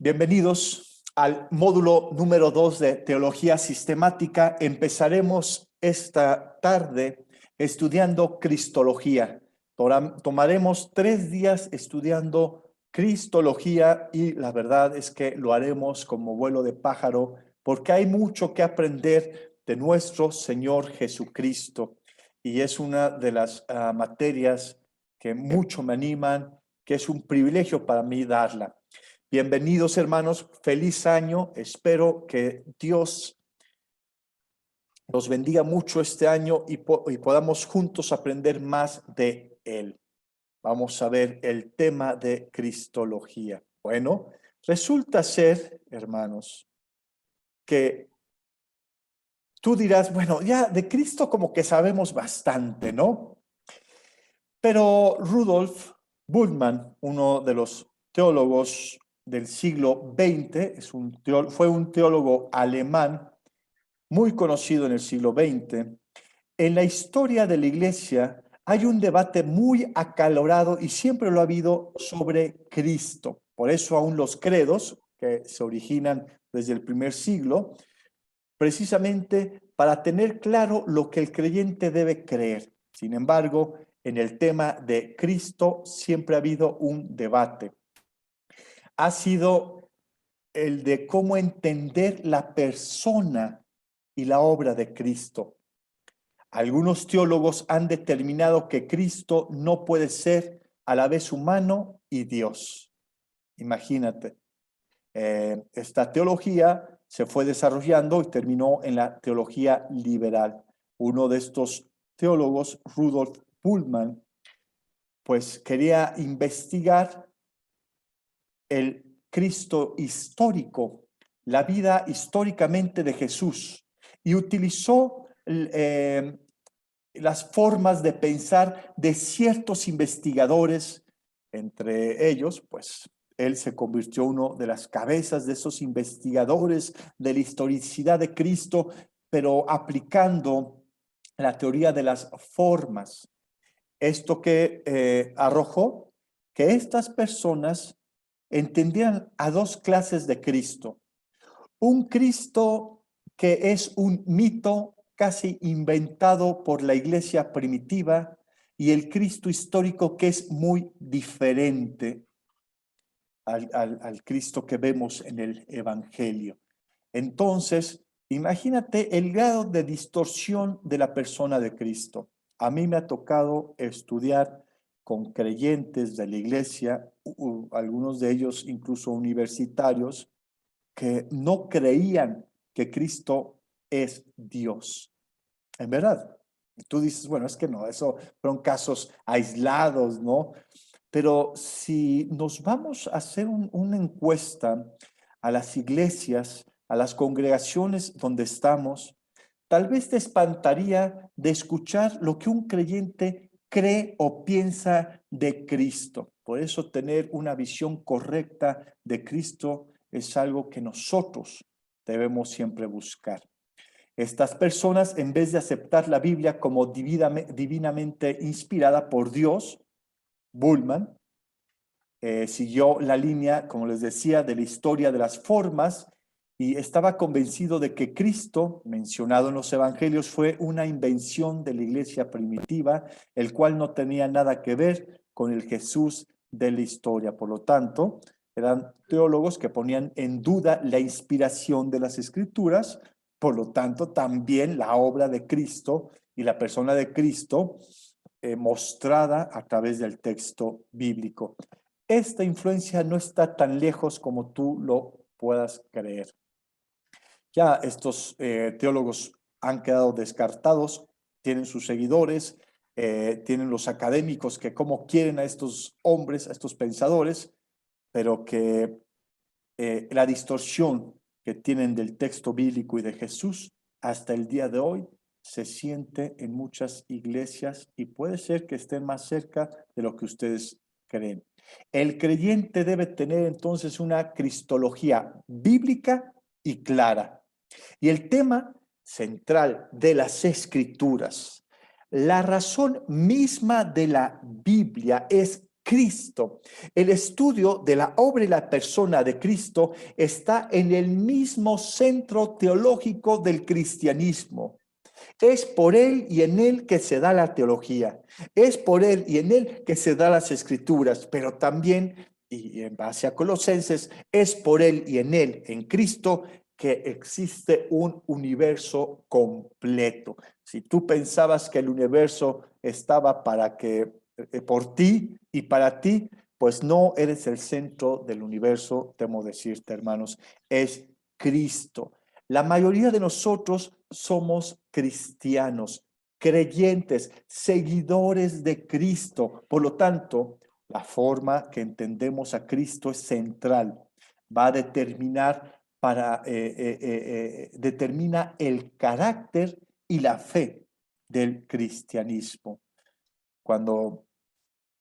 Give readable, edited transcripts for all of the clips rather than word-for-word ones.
Bienvenidos al módulo número 2 de Teología Sistemática. Empezaremos esta tarde estudiando Cristología. Tomaremos 3 días estudiando Cristología y la verdad es que lo haremos como vuelo de pájaro porque hay mucho que aprender de nuestro Señor Jesucristo. Y es una de las materias que mucho me animan, que es un privilegio para mí darla. Bienvenidos, hermanos, feliz año. Espero que Dios nos bendiga mucho este año y podamos juntos aprender más de Él. Vamos a ver el tema de Cristología. Bueno, resulta ser, hermanos, que tú dirás, bueno, ya de Cristo como que sabemos bastante, ¿no? Pero Rudolf Bultmann, uno de los teólogos del siglo XX, fue un teólogo alemán muy conocido en el siglo XX. En la historia de la Iglesia hay un debate muy acalorado y siempre lo ha habido sobre Cristo. Por eso aún los credos, que se originan desde el primer siglo, precisamente para tener claro lo que el creyente debe creer. Sin embargo, en el tema de Cristo siempre ha habido un debate. Ha sido el de cómo entender la persona y la obra de Cristo. Algunos teólogos han determinado que Cristo no puede ser a la vez humano y Dios. Imagínate, esta teología se fue desarrollando y terminó en la teología liberal. Uno de estos teólogos, Rudolf Bultmann, pues quería investigar el Cristo histórico, la vida históricamente de Jesús, y utilizó las formas de pensar de ciertos investigadores. Entre ellos, pues, él se convirtió en uno de las cabezas de esos investigadores de la historicidad de Cristo, pero aplicando la teoría de las formas. Esto que arrojó que estas personas entendían a 2 clases de Cristo. Un Cristo que es un mito casi inventado por la iglesia primitiva y el Cristo histórico que es muy diferente al Cristo que vemos en el Evangelio. Entonces, imagínate el grado de distorsión de la persona de Cristo. A mí me ha tocado estudiar con creyentes de la iglesia, algunos de ellos incluso universitarios, que no creían que Cristo es Dios. En verdad. Tú dices, bueno, es que no, eso fueron casos aislados, ¿no? Pero si nos vamos a hacer una encuesta a las iglesias, a las congregaciones donde estamos, tal vez te espantaría de escuchar lo que un creyente cree o piensa de Cristo. Por eso tener una visión correcta de Cristo es algo que nosotros debemos siempre buscar. Estas personas, en vez de aceptar la Biblia como divinamente inspirada por Dios, Bultmann siguió la línea, como les decía, de la historia de las formas y estaba convencido de que Cristo, mencionado en los evangelios, fue una invención de la iglesia primitiva, el cual no tenía nada que ver con el Jesús de la historia. Por lo tanto, eran teólogos que ponían en duda la inspiración de las escrituras, por lo tanto, también la obra de Cristo y la persona de Cristo mostrada a través del texto bíblico. Esta influencia no está tan lejos como tú lo puedas creer. Ya estos teólogos han quedado descartados, tienen sus seguidores, tienen los académicos que como quieren a estos hombres, a estos pensadores, pero que la distorsión que tienen del texto bíblico y de Jesús hasta el día de hoy se siente en muchas iglesias y puede ser que estén más cerca de lo que ustedes creen. El creyente debe tener entonces una cristología bíblica y clara. Y el tema central de las Escrituras, la razón misma de la Biblia es Cristo. El estudio de la obra y la persona de Cristo está en el mismo centro teológico del cristianismo. Es por Él y en Él que se da la teología. Es por Él y en Él que se dan las escrituras, pero también, y en base a Colosenses, es por Él y en Él, en Cristo, que existe un universo completo. Si tú pensabas que el universo estaba por ti y para ti, pues no eres el centro del universo, temo decirte, hermanos, es Cristo. La mayoría de nosotros somos cristianos, creyentes, seguidores de Cristo. Por lo tanto, la forma que entendemos a Cristo es central. Va a determina el carácter y la fe del cristianismo. Cuando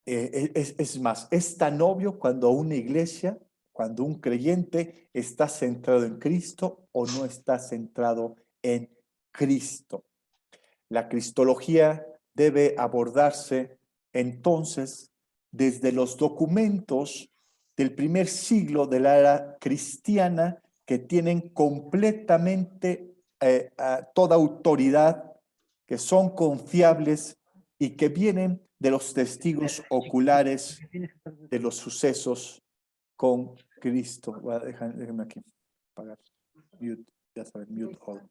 es más, es tan obvio cuando una iglesia, cuando un creyente está centrado en Cristo o no está centrado en Cristo. La cristología debe abordarse entonces desde los documentos del primer siglo de la era cristiana que tienen completamente toda autoridad, que son confiables y que vienen de los testigos oculares de los sucesos con Cristo. Déjame aquí apagar. Mute, ya saben, mute all.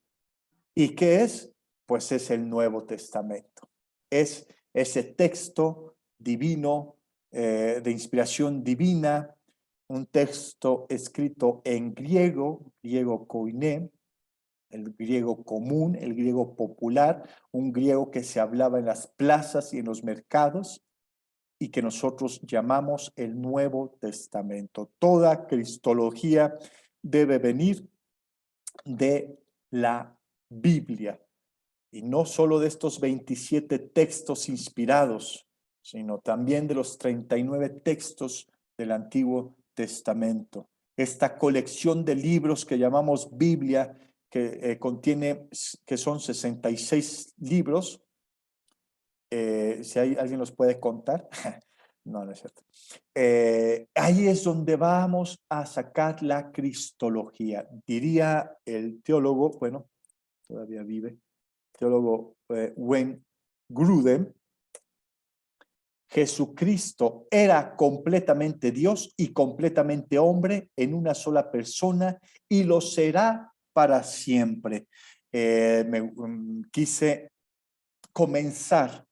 ¿Y qué es? Pues es el Nuevo Testamento. Es ese texto divino, de inspiración divina, un texto escrito en griego, griego koiné, el griego común, el griego popular, un griego que se hablaba en las plazas y en los mercados y que nosotros llamamos el Nuevo Testamento. Toda cristología debe venir de la Biblia. Y no solo de estos 27 textos inspirados, sino también de los 39 textos del Antiguo Testamento. Esta colección de libros que llamamos Biblia, que contiene, que son 66 libros, si alguien los puede contar. No, no es cierto. Ahí es donde vamos a sacar la cristología. Diría el teólogo, bueno, todavía vive, teólogo Wayne Grudem, Jesucristo era completamente Dios y completamente hombre en una sola persona y lo será para siempre. Quise comenzar,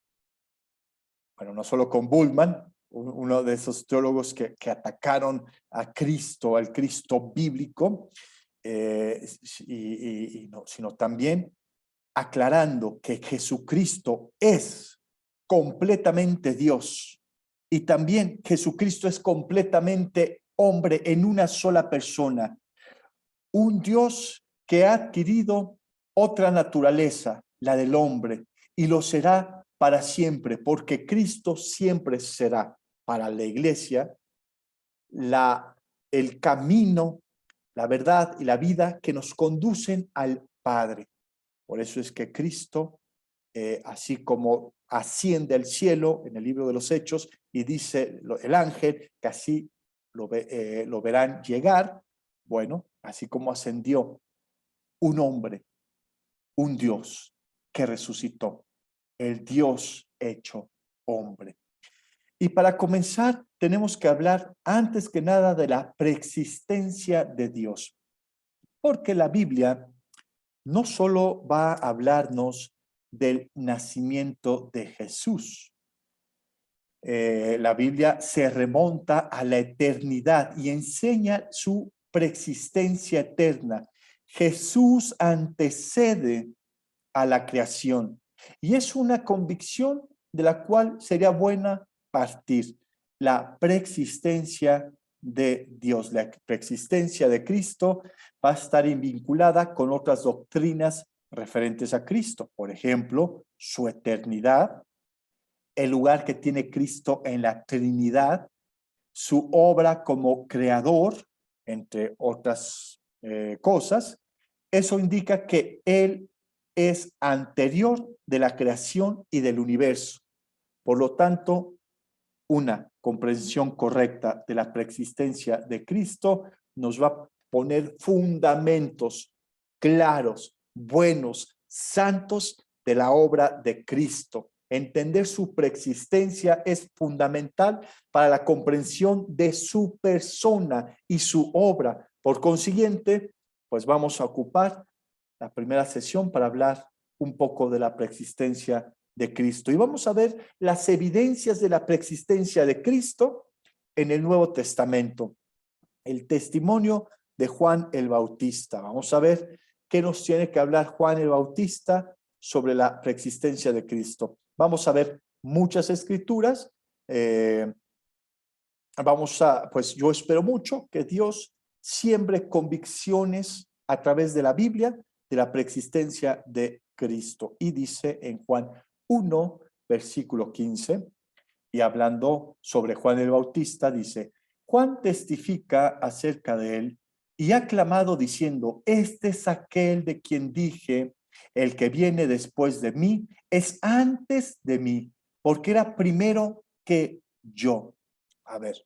bueno, no solo con Bullman, uno de esos teólogos que atacaron a Cristo, al Cristo bíblico, no, sino también aclarando que Jesucristo es completamente Dios y también Jesucristo es completamente hombre en una sola persona. Un Dios que ha adquirido otra naturaleza, la del hombre, y lo será para siempre, porque Cristo siempre será para la iglesia el camino, la verdad y la vida que nos conducen al Padre. Por eso es que Cristo, así como asciende al cielo en el libro de los Hechos y dice el ángel que así lo verán llegar, bueno, así como ascendió un hombre, un Dios que resucitó, el Dios hecho hombre. Y para comenzar, tenemos que hablar antes que nada de la preexistencia de Dios, porque la Biblia no solo va a hablarnos del nacimiento de Jesús. La Biblia se remonta a la eternidad y enseña su preexistencia eterna. Jesús antecede a la creación y es una convicción de la cual sería buena partir. La preexistencia de Dios, la preexistencia de Cristo va a estar vinculada con otras doctrinas referentes a Cristo. Por ejemplo, su eternidad, el lugar que tiene Cristo en la Trinidad, su obra como creador, entre otras cosas. Eso indica que Él es anterior de la creación y del universo. Por lo tanto, una comprensión correcta de la preexistencia de Cristo nos va a poner fundamentos claros, buenos, santos de la obra de Cristo. Entender su preexistencia es fundamental para la comprensión de su persona y su obra. Por consiguiente, pues vamos a ocupar la primera sesión para hablar un poco de la preexistencia de Cristo. Y vamos a ver las evidencias de la preexistencia de Cristo en el Nuevo Testamento. El testimonio de Juan el Bautista. Vamos a ver qué nos tiene que hablar Juan el Bautista sobre la preexistencia de Cristo. Vamos a ver muchas escrituras. Pues yo espero mucho que Dios siembre convicciones a través de la Biblia de la preexistencia de Cristo. Y dice en Juan 1, versículo 15, y hablando sobre Juan el Bautista, dice: Juan testifica acerca de él y ha clamado diciendo: este es aquel de quien dije, el que viene después de mí es antes de mí, porque era primero que yo. A ver,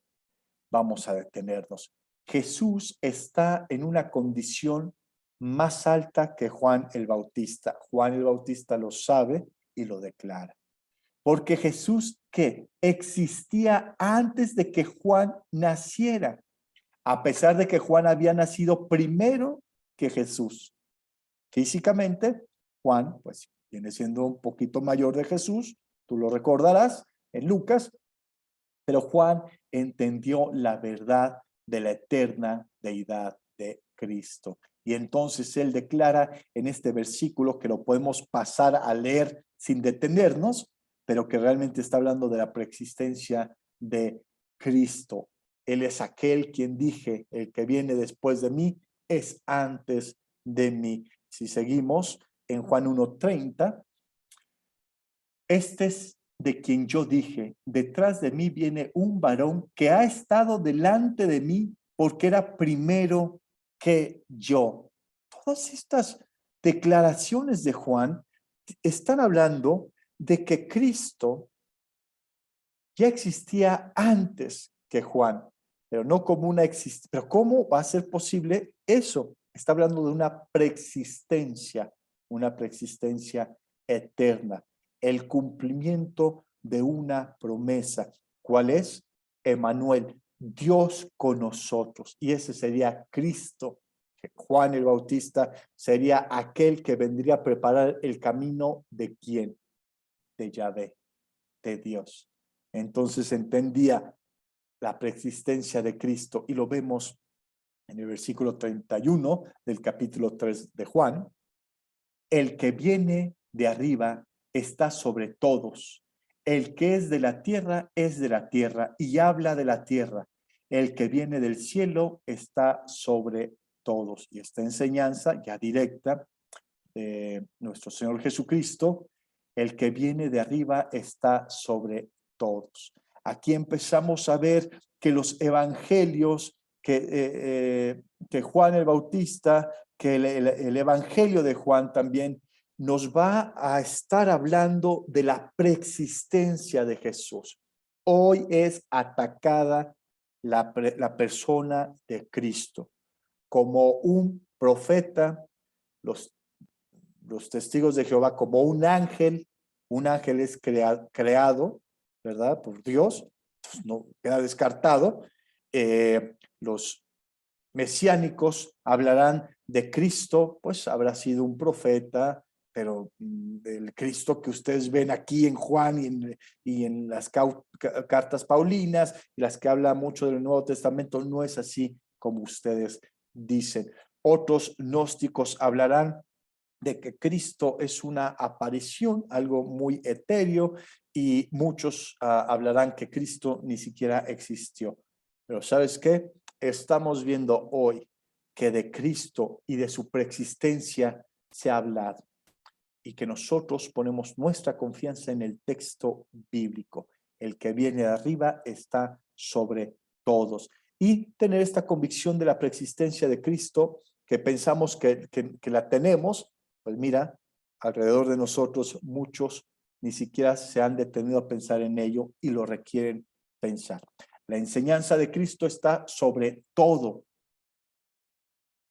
vamos a detenernos. Jesús está en una condición más alta que Juan el Bautista. Juan el Bautista lo sabe y lo declara. Porque Jesús, ¿qué? Existía antes de que Juan naciera, a pesar de que Juan había nacido primero que Jesús. Físicamente, Juan, pues, viene siendo un poquito mayor de Jesús, tú lo recordarás en Lucas, pero Juan entendió la verdad de la eterna deidad de Cristo. Y entonces él declara en este versículo, que lo podemos pasar a leer sin detenernos, pero que realmente está hablando de la preexistencia de Cristo. Él es aquel quien dije, el que viene después de mí es antes de mí. Si seguimos en Juan 1:30, este es de quien yo dije, detrás de mí viene un varón que ha estado delante de mí porque era primero que yo. Todas estas declaraciones de Juan están hablando de que Cristo ya existía antes que Juan, pero no como una existencia. Pero ¿cómo va a ser posible eso? Está hablando de una preexistencia eterna, el cumplimiento de una promesa. ¿Cuál es? Emmanuel, Dios con nosotros. Y ese sería Cristo. Juan el Bautista sería aquel que vendría a preparar el camino de ¿quién? De Yahvé, de Dios. Entonces entendía la preexistencia de Cristo y lo vemos en el versículo 31 del capítulo 3 de Juan. El que viene de arriba está sobre todos. El que es de la tierra es de la tierra y habla de la tierra. El que viene del cielo está sobre todos. Y esta enseñanza ya directa de nuestro Señor Jesucristo, el que viene de arriba está sobre todos. Aquí empezamos a ver que los evangelios, que Juan el Bautista, que el evangelio de Juan también nos va a estar hablando de la preexistencia de Jesús. Hoy es atacada la persona de Cristo como un profeta, los testigos de Jehová como un ángel es creado, ¿verdad? Por Dios, pues no queda descartado. Los mesiánicos hablarán de Cristo, pues habrá sido un profeta, pero el Cristo que ustedes ven aquí en Juan y en las cartas paulinas y las que habla mucho del Nuevo Testamento, no es así como ustedes dicen. Otros gnósticos hablarán de que Cristo es una aparición, algo muy etéreo, y muchos hablarán que Cristo ni siquiera existió. Pero ¿sabes qué? Estamos viendo hoy que de Cristo y de su preexistencia se ha hablado y que nosotros ponemos nuestra confianza en el texto bíblico. El que viene de arriba está sobre todos. Y tener esta convicción de la preexistencia de Cristo, que pensamos que la tenemos, pues mira, alrededor de nosotros muchos ni siquiera se han detenido a pensar en ello y lo requieren pensar. La enseñanza de Cristo está sobre todo,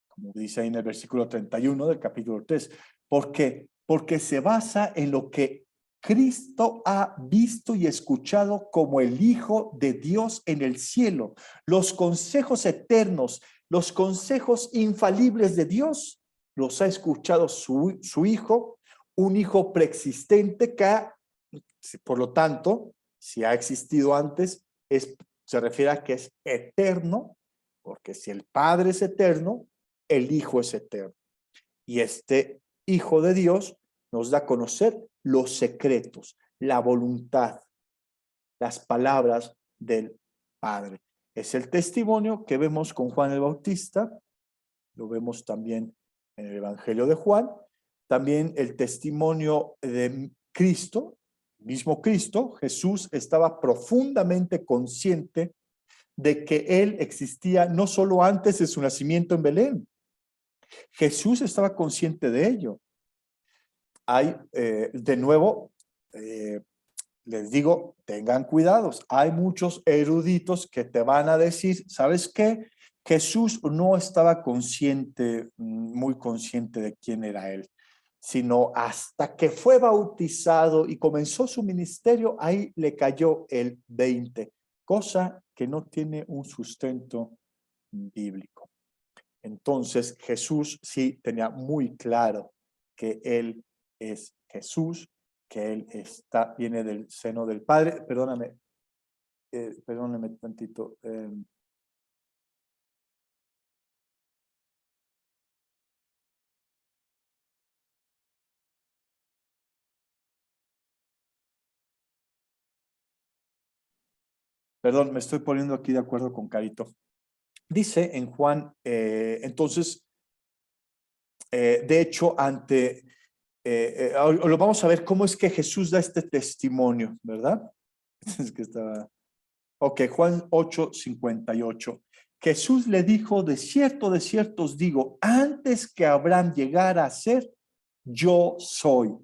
como dice ahí en el versículo 31 del capítulo 3. ¿Por qué? Porque se basa en lo que Cristo ha visto y escuchado como el Hijo de Dios en el cielo. Los consejos eternos, los consejos infalibles de Dios, los ha escuchado su Hijo, un Hijo preexistente que, por lo tanto, si ha existido antes, se refiere a que es eterno, porque si el Padre es eterno, el Hijo es eterno. Y este Hijo de Dios nos da a conocer los secretos, la voluntad, las palabras del Padre. Es el testimonio que vemos con Juan el Bautista, lo vemos también en el Evangelio de Juan, también el testimonio de Cristo, mismo Cristo. Jesús estaba profundamente consciente de que Él existía no solo antes de su nacimiento en Belén. Jesús estaba consciente de ello. Hay, de nuevo, les digo, tengan cuidados. Hay muchos eruditos que te van a decir, ¿sabes qué? Jesús no estaba consciente, muy consciente de quién era Él, sino hasta que fue bautizado y comenzó su ministerio, ahí le cayó el 20, cosa que no tiene un sustento bíblico. Entonces Jesús sí tenía muy claro que Él es Jesús, que Él viene del seno del Padre. Perdóname, perdóname tantito. Perdón, me estoy poniendo aquí de acuerdo con Carito. Dice en Juan, entonces, de hecho, lo vamos a ver cómo es que Jesús da este testimonio, ¿verdad? Es que estaba... Ok, Juan 8:58. Jesús le dijo, de cierto os digo, antes que Abraham llegara a ser, yo soy.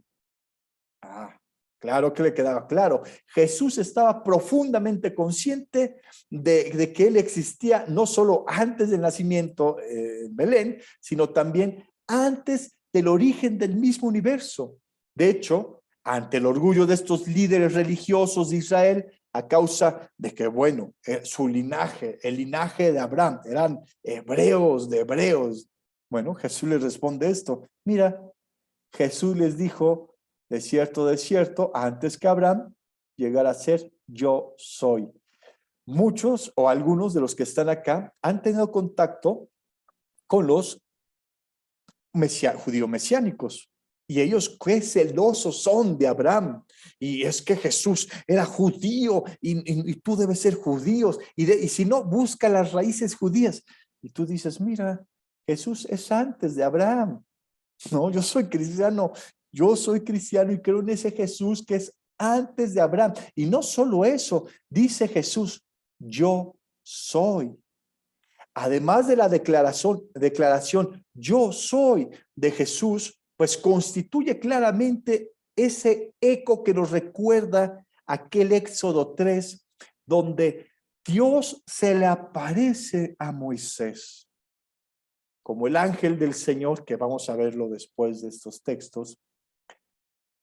Ah, claro que le quedaba claro. Jesús estaba profundamente consciente de que Él existía no solo antes del nacimiento en Belén, sino también antes del origen del mismo universo. De hecho, ante el orgullo de estos líderes religiosos de Israel, a causa de que, bueno, su linaje, el linaje de Abraham, eran hebreos de hebreos. Bueno, Jesús les responde esto. Mira, Jesús les dijo, de cierto, antes que Abraham llegara a ser, yo soy. Muchos o algunos de los que están acá han tenido contacto con los judíos mesiánicos. Y ellos qué celosos son de Abraham. Y es que Jesús era judío y tú debes ser judíos. Y si no, busca las raíces judías. Y tú dices, mira, Jesús es antes de Abraham. No, yo soy cristiano y creo en ese Jesús que es antes de Abraham. Y no solo eso, dice Jesús, yo soy. Además de la declaración yo soy de Jesús, pues constituye claramente ese eco que nos recuerda aquel Éxodo 3, donde Dios se le aparece a Moisés como el ángel del Señor, que vamos a verlo después de estos textos,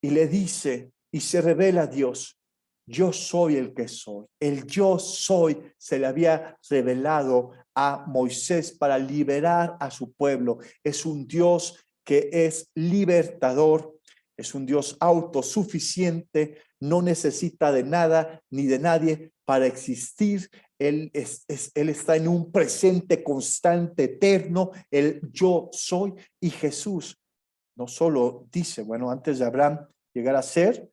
y le dice, y se revela a Dios, yo soy el que soy. El yo soy se le había revelado a Moisés para liberar a su pueblo. Es un Dios que es libertador, es un Dios autosuficiente, no necesita de nada ni de nadie para existir. Él está en un presente constante, eterno, el yo soy. Y Jesús no solo dice, bueno, antes de Abraham llegar a ser,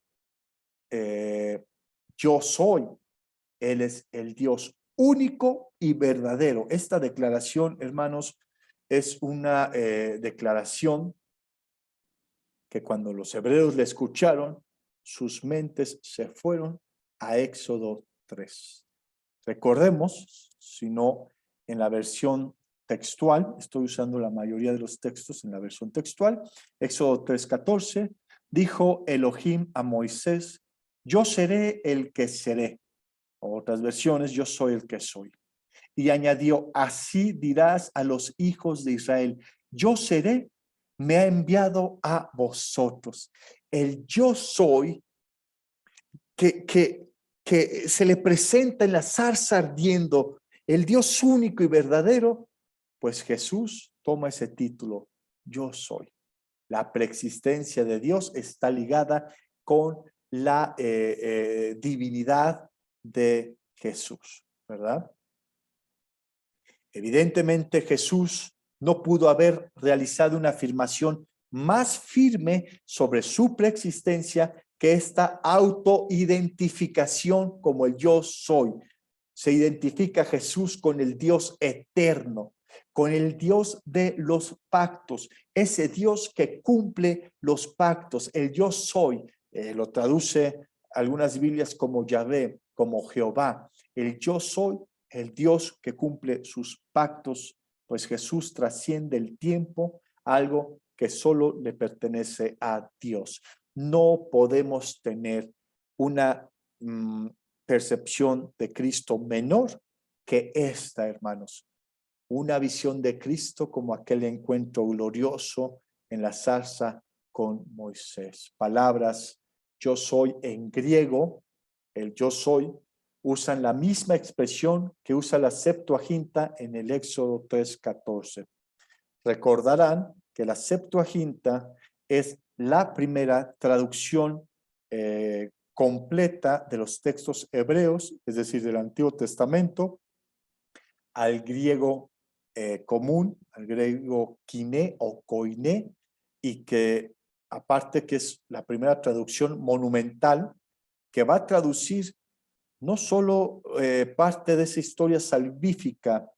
yo soy. Él es el Dios único y verdadero. Esta declaración, hermanos, es una declaración que cuando los hebreos le escucharon, sus mentes se fueron a Éxodo 3. Recordemos, si no en la versión textual, estoy usando la mayoría de los textos en la versión textual, Éxodo 3:14, dijo Elohim a Moisés, yo seré el que seré. Otras versiones, yo soy el que soy. Y añadió, así dirás a los hijos de Israel, yo seré, me ha enviado a vosotros. El yo soy que se le presenta en la zarza ardiendo, el Dios único y verdadero, pues Jesús toma ese título, yo soy. La preexistencia de Dios está ligada con la divinidad de Jesús, ¿verdad? Evidentemente Jesús no pudo haber realizado una afirmación más firme sobre su preexistencia que esta autoidentificación como el yo soy. Se identifica Jesús con el Dios eterno, con el Dios de los pactos, ese Dios que cumple los pactos, el yo soy, lo traduce algunas Biblias como Yahvé, como Jehová, el yo soy, el Dios que cumple sus pactos, pues Jesús trasciende el tiempo, algo que solo le pertenece a Dios. No podemos tener una percepción de Cristo menor que esta, hermanos. Una visión de Cristo como aquel encuentro glorioso en la zarza con Moisés. Palabras yo soy en griego, el yo soy, usan la misma expresión que usa la Septuaginta en el Éxodo 3:14. Recordarán que la Septuaginta es la primera traducción completa de los textos hebreos, es decir, del Antiguo Testamento, al griego común, al griego kiné o koiné, y que aparte que es la primera traducción monumental, que va a traducir no solo parte de esa historia salvífica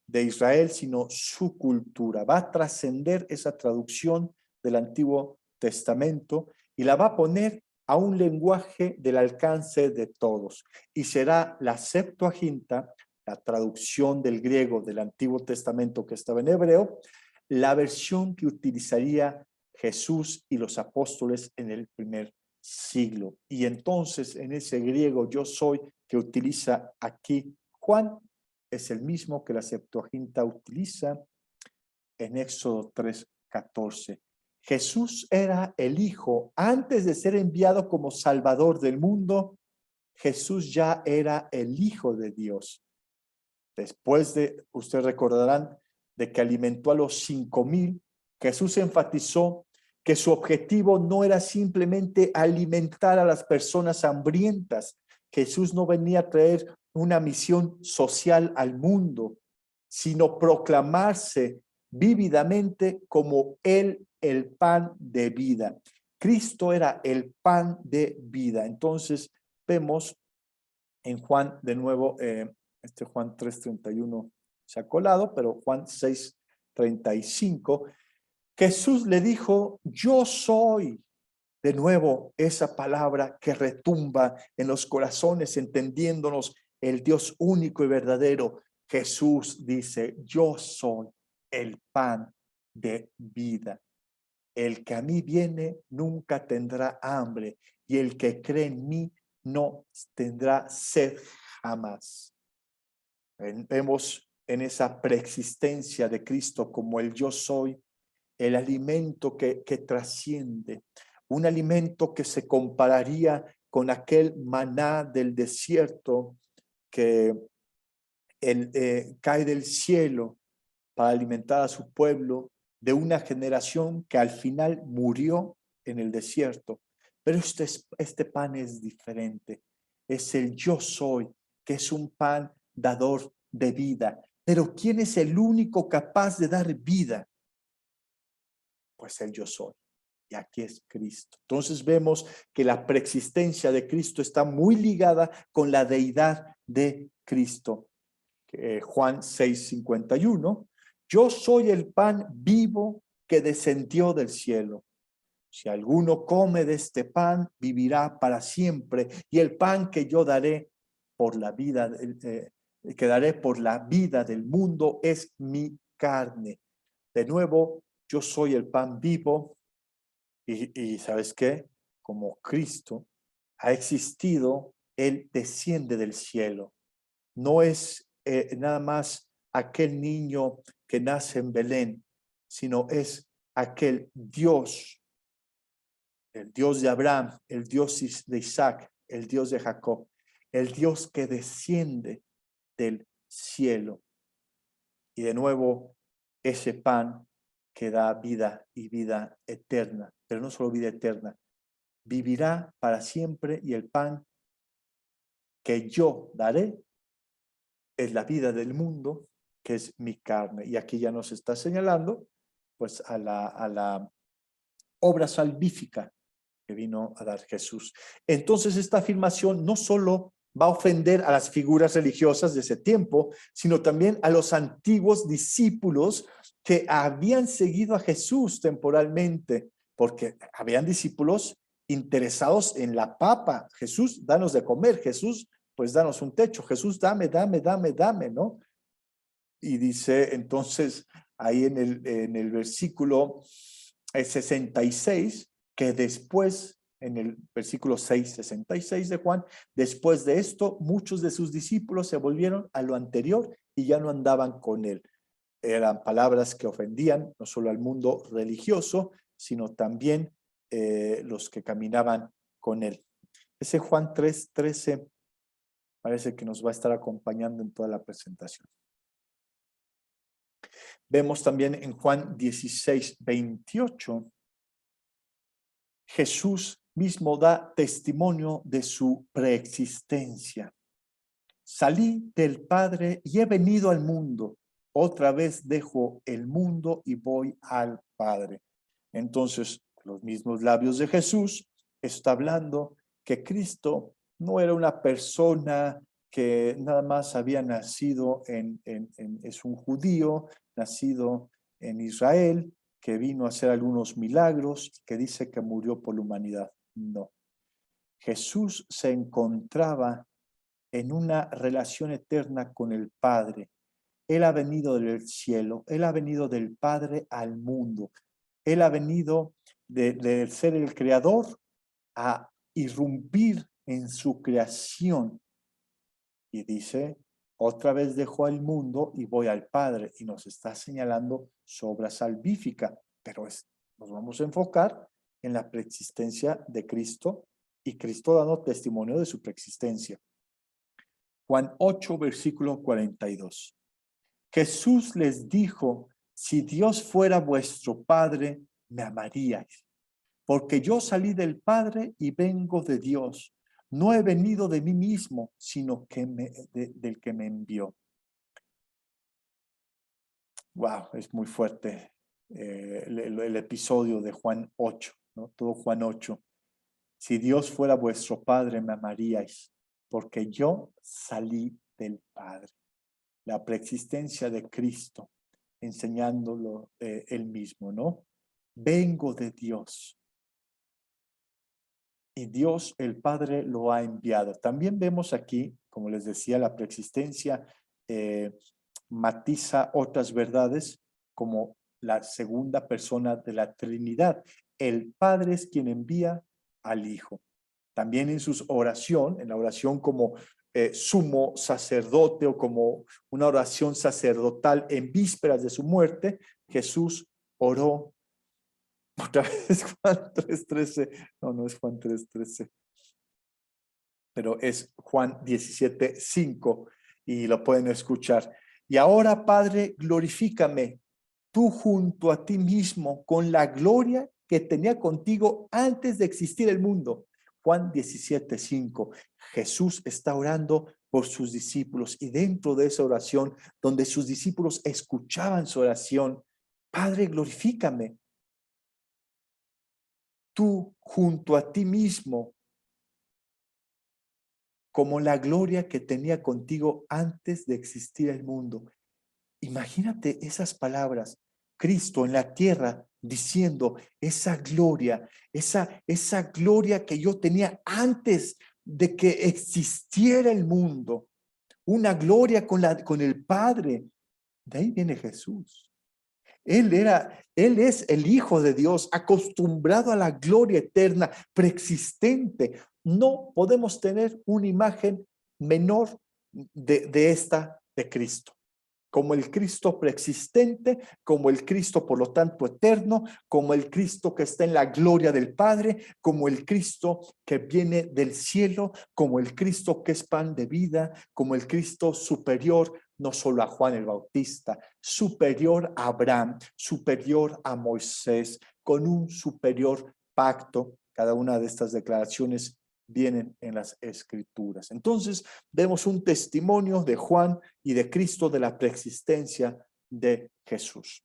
de Israel, sino su cultura. Va a trascender esa traducción del Antiguo Testamento y la va a poner a un lenguaje del alcance de todos. Y será la Septuaginta, la traducción del griego del Antiguo Testamento que estaba en hebreo, la versión que utilizaría Jesús y los apóstoles en el primer siglo. Y entonces en ese griego yo soy que utiliza aquí Juan es el mismo que la Septuaginta utiliza en Éxodo 3:14. Jesús era el Hijo. Antes de ser enviado como Salvador del mundo, Jesús ya era el Hijo de Dios. Después de, ustedes recordarán, de que alimentó a los 5,000, Jesús enfatizó que su objetivo no era simplemente alimentar a las personas hambrientas. Jesús no venía a traer una misión social al mundo, sino proclamarse vívidamente como Él, el pan de vida. Cristo era el pan de vida. Entonces vemos en Juan de nuevo, Juan 3:31 se ha colado, pero Juan 6:35, Jesús le dijo, yo soy. De nuevo, esa palabra que retumba en los corazones, entendiéndonos el Dios único y verdadero. Jesús dice, yo soy el pan de vida. El que a mí viene nunca tendrá hambre y el que cree en mí no tendrá sed jamás. Vemos en esa preexistencia de Cristo como el yo soy, el alimento que trasciende, un alimento que se compararía con aquel maná del desierto que cae del cielo para alimentar a su pueblo de una generación que al final murió en el desierto. Pero este pan es diferente. Es el yo soy, que es un pan dador de vida. Pero ¿quién es el único capaz de dar vida? Pues el yo soy. Y aquí es Cristo. Entonces vemos que la preexistencia de Cristo está muy ligada con la deidad de Cristo. Juan 6:51, yo soy el pan vivo que descendió del cielo. Si alguno come de este pan, vivirá para siempre. Y el pan que yo daré por la vida, que daré por la vida del mundo es mi carne. De nuevo, yo soy el pan vivo. Y ¿sabes qué? Como Cristo ha existido Él desciende del cielo. No es nada más aquel niño que nace en Belén, sino es aquel Dios, el Dios de Abraham, el Dios de Isaac, el Dios de Jacob, el Dios que desciende del cielo. Y de nuevo, ese pan que da vida y vida eterna, pero no solo vida eterna, vivirá para siempre, y el pan que yo daré es la vida del mundo, que es mi carne. Y aquí ya nos está señalando pues a la obra salvífica que vino a dar Jesús. Entonces esta afirmación no solo va a ofender a las figuras religiosas de ese tiempo, sino también a los antiguos discípulos que habían seguido a Jesús temporalmente, porque habían discípulos interesados en la papa. Jesús, danos de comer. Jesús, pues danos un techo. Jesús, dame, ¿no? Y dice entonces ahí en el versículo 66, que después, en el versículo 66 de Juan, después de esto, muchos de sus discípulos se volvieron a lo anterior y ya no andaban con él. Eran palabras que ofendían no solo al mundo religioso, sino también los que caminaban con él. Ese Juan 3:13 parece que nos va a estar acompañando en toda la presentación. Vemos también en Juan 16:28, Jesús mismo da testimonio de su preexistencia. Salí del Padre y he venido al mundo. Otra vez dejo el mundo y voy al Padre. Entonces, los mismos labios de Jesús está hablando que Cristo no era una persona que nada más había nacido es un judío, nacido en Israel, que vino a hacer algunos milagros, que dice que murió por la humanidad. No. Jesús se encontraba en una relación eterna con el Padre. Él ha venido del cielo, Él ha venido del Padre al mundo. Él ha venido de ser el creador a irrumpir en su creación. Y dice, otra vez dejo el mundo y voy al Padre. Y nos está señalando su obra salvífica. Pero nos vamos a enfocar en la preexistencia de Cristo, y Cristo dando testimonio de su preexistencia. Juan 8, versículo 42. Jesús les dijo, si Dios fuera vuestro Padre, me amaríais, porque yo salí del Padre y vengo de Dios. No he venido de mí mismo, sino que del que me envió. Wow, es muy fuerte el episodio de Juan 8, ¿no? Todo Juan 8. Si Dios fuera vuestro Padre, me amaríais, porque yo salí del Padre. La preexistencia de Cristo, enseñándolo él mismo, ¿no? Vengo de Dios. Y Dios, el Padre, lo ha enviado. También vemos aquí, como les decía, la preexistencia matiza otras verdades, como la segunda persona de la Trinidad. El Padre es quien envía al Hijo. También en su oración, en la oración como sumo sacerdote o como una oración sacerdotal en vísperas de su muerte, Jesús oró. Otra vez Juan 3:13. No es Juan 3:13. Pero es Juan 17:5 y lo pueden escuchar. Y ahora, Padre, glorifícame tú junto a ti mismo con la gloria que tenía contigo antes de existir el mundo. Juan 17:5. Jesús está orando por sus discípulos, y dentro de esa oración, donde sus discípulos escuchaban su oración, Padre, glorifícame tú junto a ti mismo como la gloria que tenía contigo antes de existir el mundo. Imagínate esas palabras, Cristo en la tierra diciendo esa gloria que yo tenía antes de que existiera el mundo, una gloria con el Padre. De ahí viene Jesús. Él es el Hijo de Dios, acostumbrado a la gloria eterna, preexistente. no podemos tener una imagen menor de esta de Cristo. Como el Cristo preexistente, como el Cristo por lo tanto eterno, como el Cristo que está en la gloria del Padre, como el Cristo que viene del cielo, como el Cristo que es pan de vida, como el Cristo superior no solo a Juan el Bautista, superior a Abraham, superior a Moisés, con un superior pacto. Cada una de estas declaraciones vienen en las Escrituras. Entonces, vemos un testimonio de Juan y de Cristo de la preexistencia de Jesús.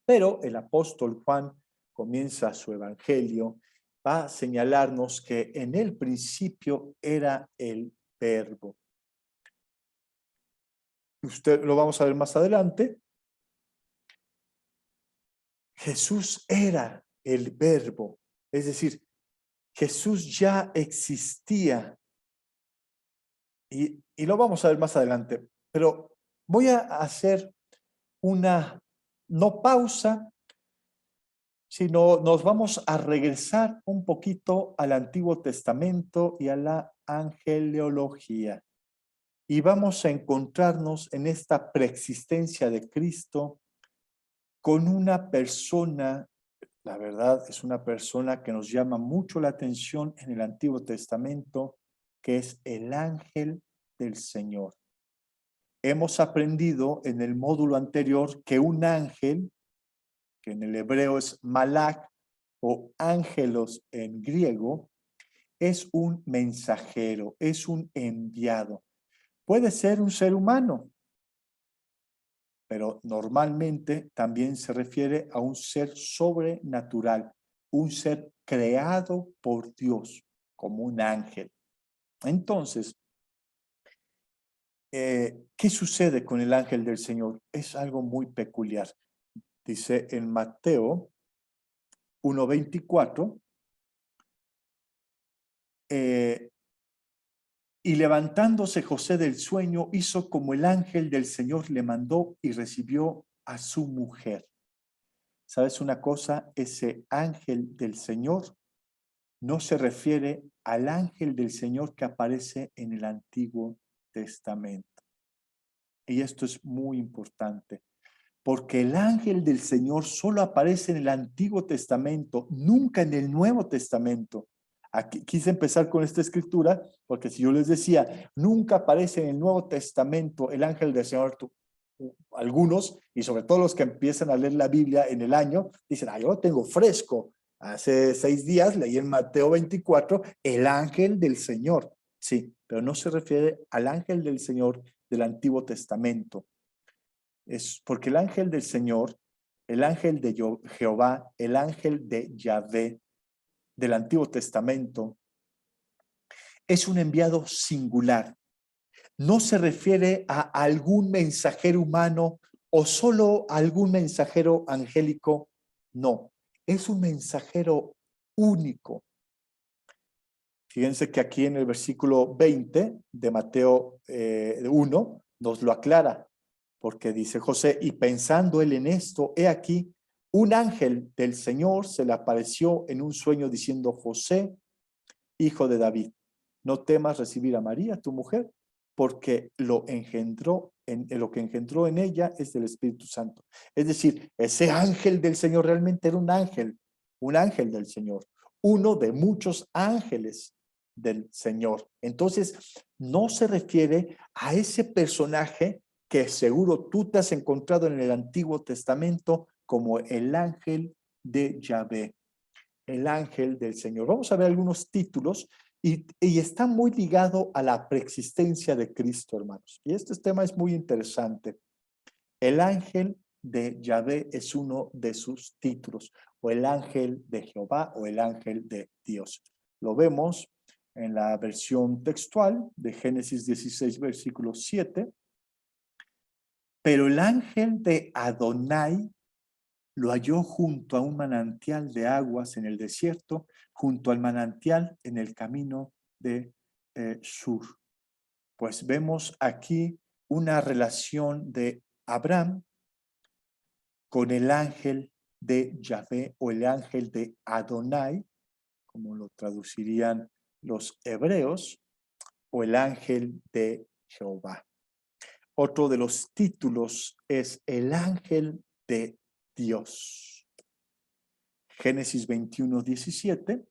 Pero el apóstol Juan comienza su evangelio, va a señalarnos que en el principio era el Verbo. Usted lo vamos a ver más adelante. Jesús era el Verbo, es decir, Jesús ya existía y lo vamos a ver más adelante, pero voy a hacer una, no pausa, sino nos vamos a regresar un poquito al Antiguo Testamento y a la angeleología. Y vamos a encontrarnos en esta preexistencia de Cristo con una persona, la verdad es una persona que nos llama mucho la atención en el Antiguo Testamento, que es el ángel del Señor. Hemos aprendido en el módulo anterior que un ángel, que en el hebreo es malach o ángelos en griego, es un mensajero, es un enviado. Puede ser un ser humano, pero normalmente también se refiere a un ser sobrenatural, un ser creado por Dios, como un ángel. Entonces, ¿qué sucede con el ángel del Señor? Es algo muy peculiar. Dice en Mateo 1:24, y levantándose José del sueño, hizo como el ángel del Señor le mandó y recibió a su mujer. ¿Sabes una cosa? Ese ángel del Señor no se refiere al ángel del Señor que aparece en el Antiguo Testamento. Y esto es muy importante, porque el ángel del Señor solo aparece en el Antiguo Testamento, nunca en el Nuevo Testamento. Aquí quise empezar con esta escritura, porque si yo les decía, nunca aparece en el Nuevo Testamento el ángel del Señor, algunos, y sobre todo los que empiezan a leer la Biblia en el año, dicen, yo lo tengo fresco. Hace 6 días leí en Mateo 24, el ángel del Señor. Sí, pero no se refiere al ángel del Señor del Antiguo Testamento. Es porque el ángel del Señor, el ángel de Jehová, el ángel de Yahvé del Antiguo Testamento, es un enviado singular. No se refiere a algún mensajero humano o solo a algún mensajero angélico. No, es un mensajero único. Fíjense que aquí en el versículo 20 de Mateo 1 nos lo aclara, porque dice José, y pensando él en esto, he aquí, un ángel del Señor se le apareció en un sueño diciendo, José, hijo de David, no temas recibir a María, tu mujer, porque lo que engendró en ella es del Espíritu Santo. Es decir, ese ángel del Señor realmente era un ángel del Señor, uno de muchos ángeles del Señor. Entonces, no se refiere a ese personaje que seguro tú te has encontrado en el Antiguo Testamento como el ángel de Yahvé, el ángel del Señor. Vamos a ver algunos títulos y está muy ligado a la preexistencia de Cristo, hermanos. Y este tema es muy interesante. El ángel de Yahvé es uno de sus títulos, o el ángel de Jehová o el ángel de Dios. Lo vemos en la versión textual de Génesis 16, versículo 7. Pero el ángel de Adonai lo halló junto a un manantial de aguas en el desierto, junto al manantial en el camino de Sur. Pues vemos aquí una relación de Abraham con el ángel de Yahvé o el ángel de Adonai, como lo traducirían los hebreos o el ángel de Jehová. Otro de los títulos es el ángel de Dios. Génesis 21:17.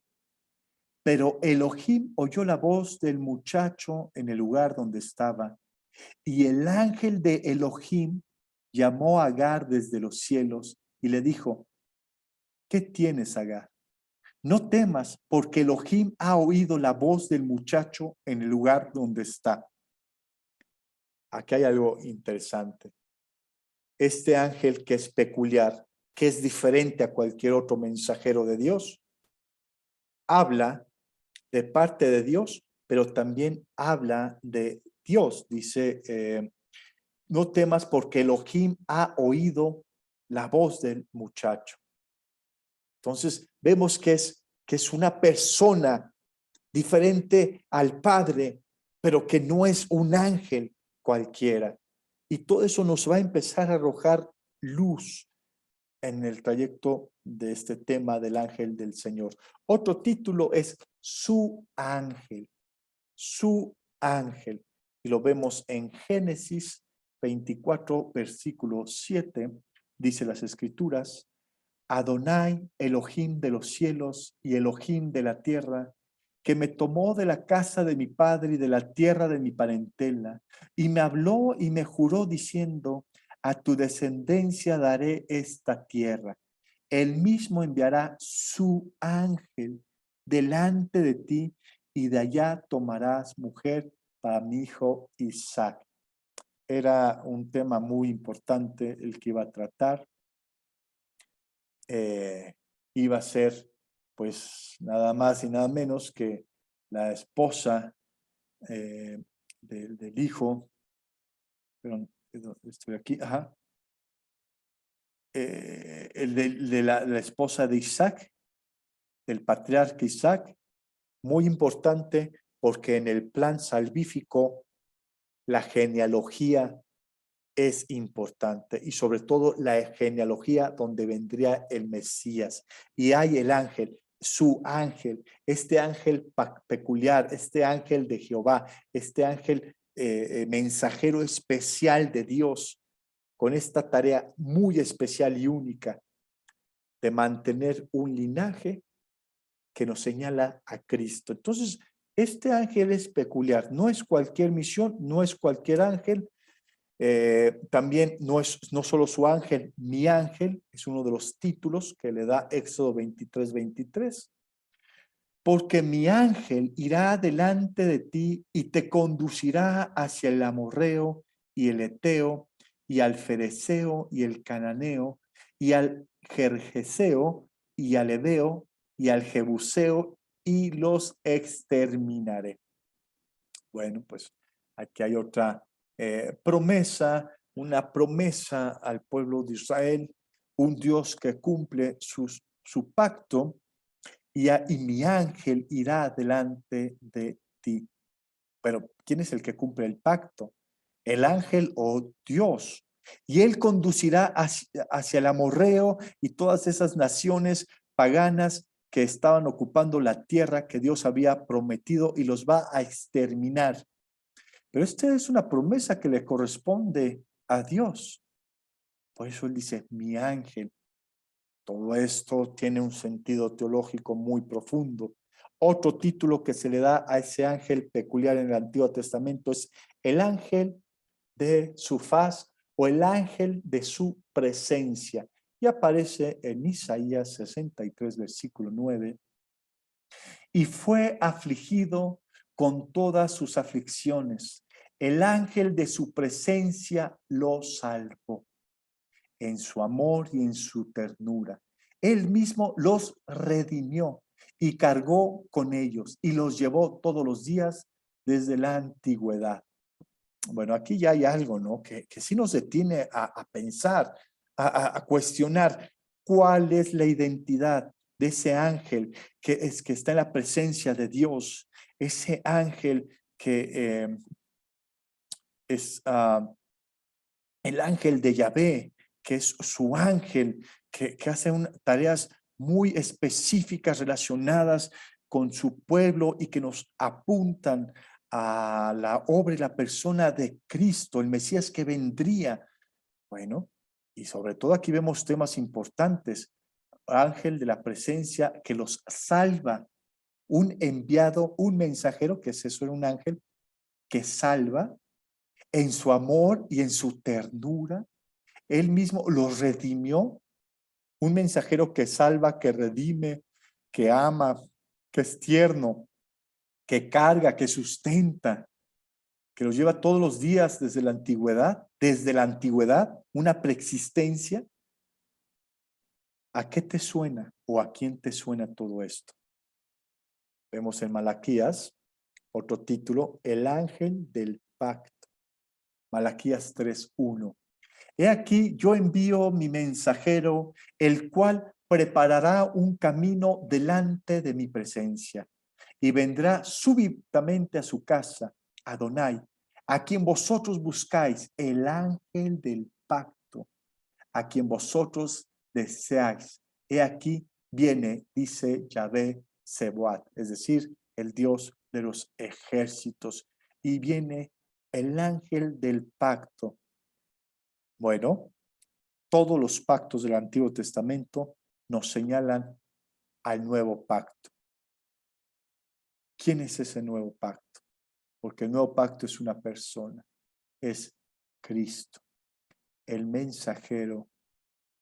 Pero Elohim oyó la voz del muchacho en el lugar donde estaba, y el ángel de Elohim llamó a Agar desde los cielos y le dijo: ¿qué tienes, Agar? No temas, porque Elohim ha oído la voz del muchacho en el lugar donde está. Aquí hay algo interesante. Este ángel, que es peculiar, que es diferente a cualquier otro mensajero de Dios, habla de parte de Dios, pero también habla de Dios. Dice, no temas porque Elohim ha oído la voz del muchacho. Entonces vemos que es una persona diferente al Padre, pero que no es un ángel cualquiera. Y todo eso nos va a empezar a arrojar luz en el trayecto de este tema del ángel del Señor. Otro título es su ángel, su ángel. Y lo vemos en Génesis 24, versículo 7, dice las escrituras: Adonai, Elohim de los cielos y Elohim de la tierra, que me tomó de la casa de mi padre y de la tierra de mi parentela, y me habló y me juró diciendo: a tu descendencia daré esta tierra. Él mismo enviará su ángel delante de ti, y de allá tomarás mujer para mi hijo Isaac. Era un tema muy importante el que iba a tratar. Iba a ser, pues, nada más y nada menos que la esposa del hijo, pero estoy aquí, de la esposa de Isaac, del patriarca Isaac, muy importante porque en el plan salvífico la genealogía es importante, y sobre todo la genealogía donde vendría el Mesías. Y hay el ángel, su ángel, este ángel peculiar, este ángel de Jehová, este ángel mensajero especial de Dios, con esta tarea muy especial y única de mantener un linaje que nos señala a Cristo. Entonces, este ángel es peculiar, no es cualquier misión, no es cualquier ángel. También no solo su ángel, mi ángel, es uno de los títulos que le da Éxodo 23:23. Porque mi ángel irá delante de ti y te conducirá hacia el amorreo y el eteo y al fereceo y el cananeo y al gergeseo y al heveo y al jebuseo, y los exterminaré. Bueno, pues aquí hay otra promesa, una promesa al pueblo de Israel, un Dios que cumple su pacto, y mi ángel irá delante de ti. Pero ¿quién es el que cumple el pacto? El ángel o Dios. Y él conducirá hacia el amorreo y todas esas naciones paganas que estaban ocupando la tierra que Dios había prometido, y los va a exterminar. Pero esta es una promesa que le corresponde a Dios. Por eso él dice, mi ángel. Todo esto tiene un sentido teológico muy profundo. Otro título que se le da a ese ángel peculiar en el Antiguo Testamento es el ángel de su faz o el ángel de su presencia. Y aparece en Isaías 63, versículo 9. Y fue afligido con todas sus aflicciones. El ángel de su presencia lo salvó en su amor y en su ternura. Él mismo los redimió y cargó con ellos y los llevó todos los días desde la antigüedad. Bueno, aquí ya hay algo, ¿no? Que sí nos detiene a pensar, a cuestionar cuál es la identidad de ese ángel que está en la presencia de Dios, ese ángel que es el ángel de Yahvé, que es su ángel, que hace tareas muy específicas relacionadas con su pueblo y que nos apuntan a la obra y la persona de Cristo, el Mesías que vendría. Bueno, y sobre todo aquí vemos temas importantes. Ángel de la presencia que los salva, un enviado, un mensajero, que es eso, un ángel que salva en su amor y en su ternura. Él mismo los redimió, un mensajero que salva, que redime, que ama, que es tierno, que carga, que sustenta, que los lleva todos los días desde la antigüedad, una preexistencia. ¿A qué te suena o a quién te suena todo esto? Vemos en Malaquías, otro título, el ángel del pacto. Malaquías 3:1. He aquí, yo envío mi mensajero, el cual preparará un camino delante de mi presencia, y vendrá súbitamente a su casa, Adonai, a quien vosotros buscáis, el ángel del pacto, a quien vosotros deseáis. He aquí viene, dice Yahvé Sebuat, es decir, el Dios de los ejércitos, y viene el ángel del pacto. Bueno, todos los pactos del Antiguo Testamento nos señalan al nuevo pacto. ¿Quién es ese nuevo pacto? Porque el nuevo pacto es una persona, es Cristo, el mensajero,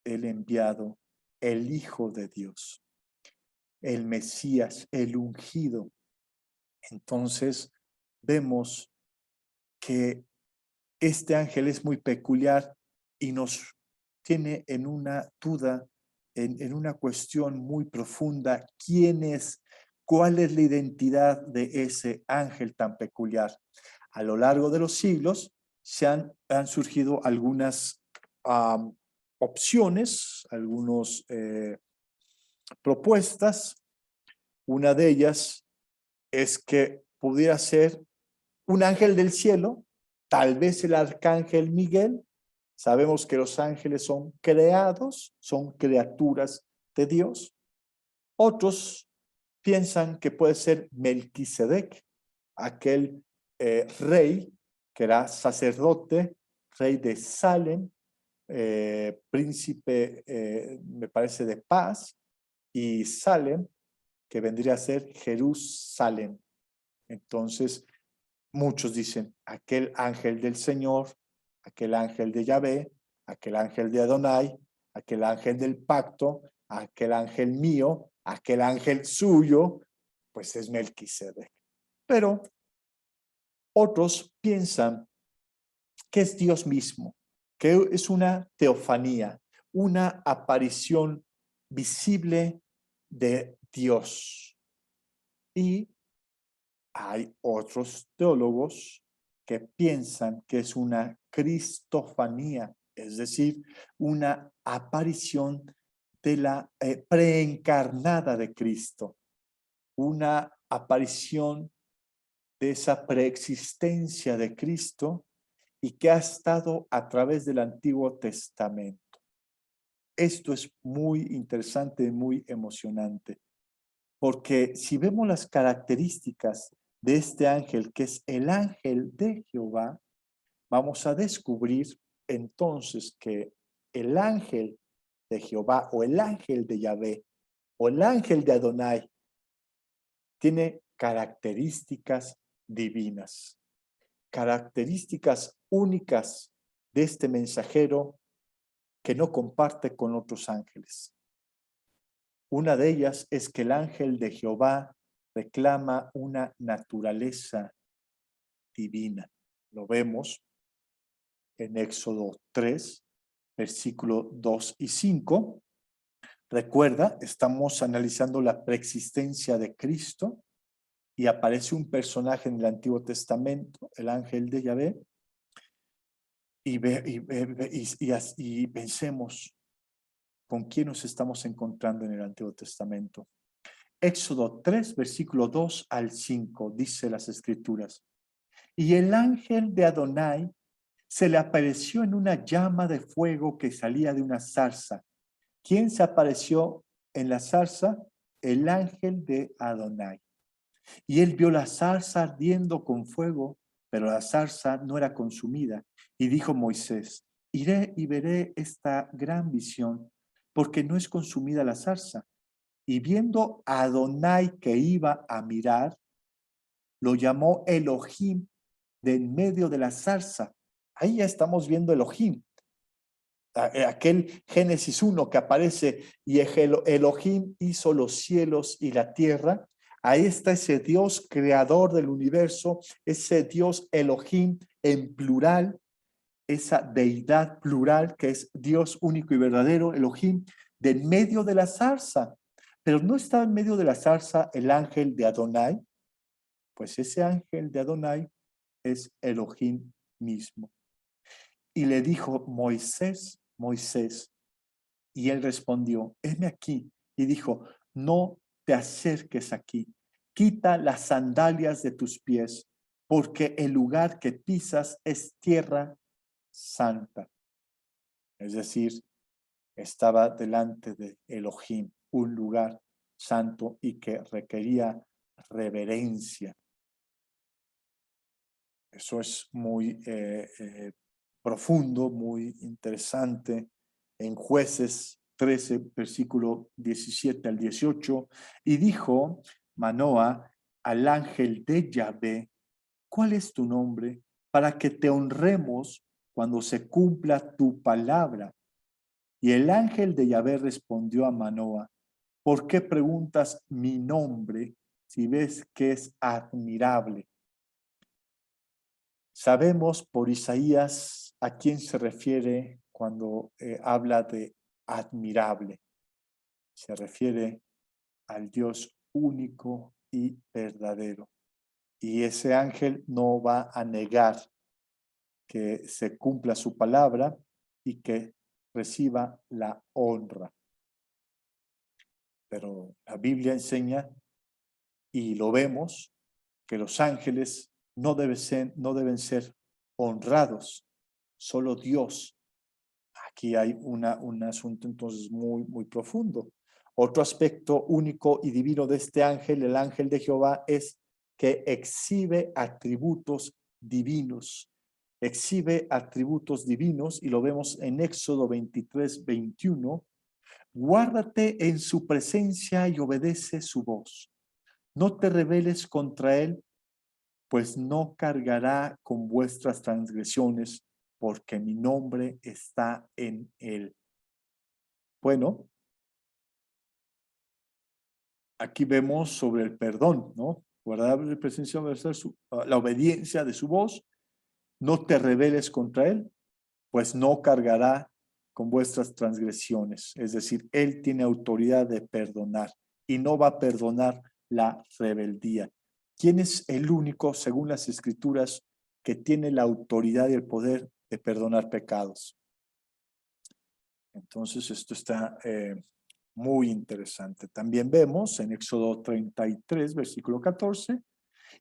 el enviado, el Hijo de Dios, el Mesías, el ungido. Entonces vemos que este ángel es muy peculiar y nos tiene en una duda, en una cuestión muy profunda. ¿Quién es? ¿Cuál es la identidad de ese ángel tan peculiar? A lo largo de los siglos han surgido algunas opciones, algunas propuestas. Una de ellas es que pudiera ser un ángel del cielo, tal vez el arcángel Miguel. Sabemos que los ángeles son creados, son criaturas de Dios. Otros piensan que puede ser Melquisedec, aquel rey que era sacerdote, rey de Salem, príncipe, me parece, de paz, y Salem, que vendría a ser Jerusalén. Entonces, muchos dicen, aquel ángel del Señor, aquel ángel de Yahvé, aquel ángel de Adonai, aquel ángel del pacto, aquel ángel mío, aquel ángel suyo, pues es Melquisedec. Pero otros piensan que es Dios mismo, que es una teofanía, una aparición visible de Dios. Y hay otros teólogos que piensan que es una cristofanía, es decir, una aparición de la preencarnada de Cristo, una aparición de esa preexistencia de Cristo y que ha estado a través del Antiguo Testamento. Esto es muy interesante, muy emocionante, porque si vemos las características de este ángel, que es el ángel de Jehová, vamos a descubrir entonces que el ángel de Jehová o el ángel de Yahvé o el ángel de Adonai tiene características divinas, características únicas de este mensajero que no comparte con otros ángeles. Una de ellas es que el ángel de Jehová reclama una naturaleza divina. Lo vemos en Éxodo 3, versículos 2 y 5. Recuerda, estamos analizando la preexistencia de Cristo y aparece un personaje en el Antiguo Testamento, el ángel de Yahvé, y pensemos con quién nos estamos encontrando en el Antiguo Testamento. Éxodo 3, versículo 2 al 5, dice las Escrituras. Y el ángel de Adonai se le apareció en una llama de fuego que salía de una zarza. ¿Quién se apareció en la zarza? El ángel de Adonai. Y él vio la zarza ardiendo con fuego, pero la zarza no era consumida. Y dijo Moisés, iré y veré esta gran visión, porque no es consumida la zarza. Y viendo a Adonai que iba a mirar, lo llamó Elohim de en medio de la zarza. Ahí ya estamos viendo Elohim, aquel Génesis 1 que aparece y Elohim hizo los cielos y la tierra. Ahí está ese Dios creador del universo, ese Dios Elohim en plural, esa deidad plural que es Dios único y verdadero, Elohim, de en medio de la zarza. Pero no estaba en medio de la zarza el ángel de Adonai, pues ese ángel de Adonai es Elohim mismo. Y le dijo, Moisés, Moisés. Y él respondió, heme aquí. Y dijo, no te acerques aquí. Quita las sandalias de tus pies, porque el lugar que pisas es tierra santa. Es decir, estaba delante de Elohim, un lugar santo y que requería reverencia. Eso es muy profundo, muy interesante. En Jueces 13, versículo 17 al 18, y dijo Manoa al ángel de Yahvé, ¿cuál es tu nombre? Para que te honremos cuando se cumpla tu palabra. Y el ángel de Yahvé respondió a Manoa, ¿por qué preguntas mi nombre si ves que es admirable? Sabemos por Isaías a quién se refiere cuando habla de admirable. Se refiere al Dios único y verdadero. Y ese ángel no va a negar que se cumpla su palabra y que reciba la honra. Pero la Biblia enseña, y lo vemos, que los ángeles no deben ser honrados, solo Dios. Aquí hay un asunto entonces muy profundo. Otro aspecto único y divino de este ángel, el ángel de Jehová, es que exhibe atributos divinos. Exhibe atributos divinos y lo vemos en Éxodo 23, 21. Guárdate en su presencia y obedece su voz. No te rebeles contra él, pues no cargará con vuestras transgresiones, porque mi nombre está en él. Bueno, aquí vemos sobre el perdón, ¿no? Guardar la presencia, la obediencia de su voz, no te rebeles contra él, pues no cargará con vuestras transgresiones. Es decir, él tiene autoridad de perdonar y no va a perdonar la rebeldía. ¿Quién es el único, según las escrituras, que tiene la autoridad y el poder de perdonar pecados? Entonces, esto está muy interesante. También vemos en Éxodo 33, versículo 14,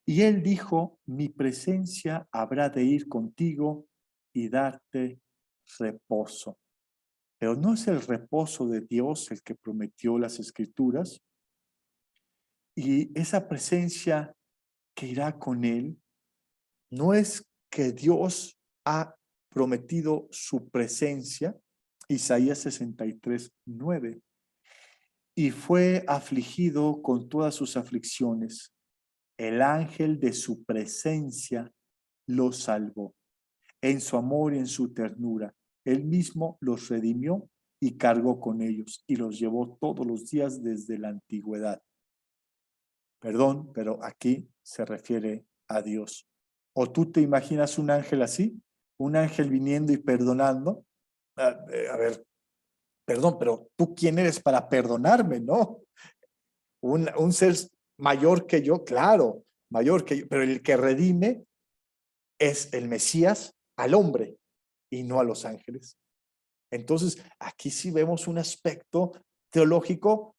y él dijo, mi presencia habrá de ir contigo y darte reposo. Pero no es el reposo de Dios el que prometió las escrituras, y esa presencia que irá con él no es que Dios ha prometido su presencia, Isaías 63, 9, y fue afligido con todas sus aflicciones. El ángel de su presencia lo salvó. En su amor y en su ternura, él mismo los redimió y cargó con ellos y los llevó todos los días desde la antigüedad. Perdón, pero aquí se refiere a Dios. ¿O tú te imaginas un ángel así? Un ángel viniendo y perdonando. A ver, perdón, pero ¿tú quién eres para perdonarme, no? Un ser mayor que yo, claro, mayor que yo, pero el que redime es el Mesías al hombre y no a los ángeles. Entonces, aquí sí vemos un aspecto teológico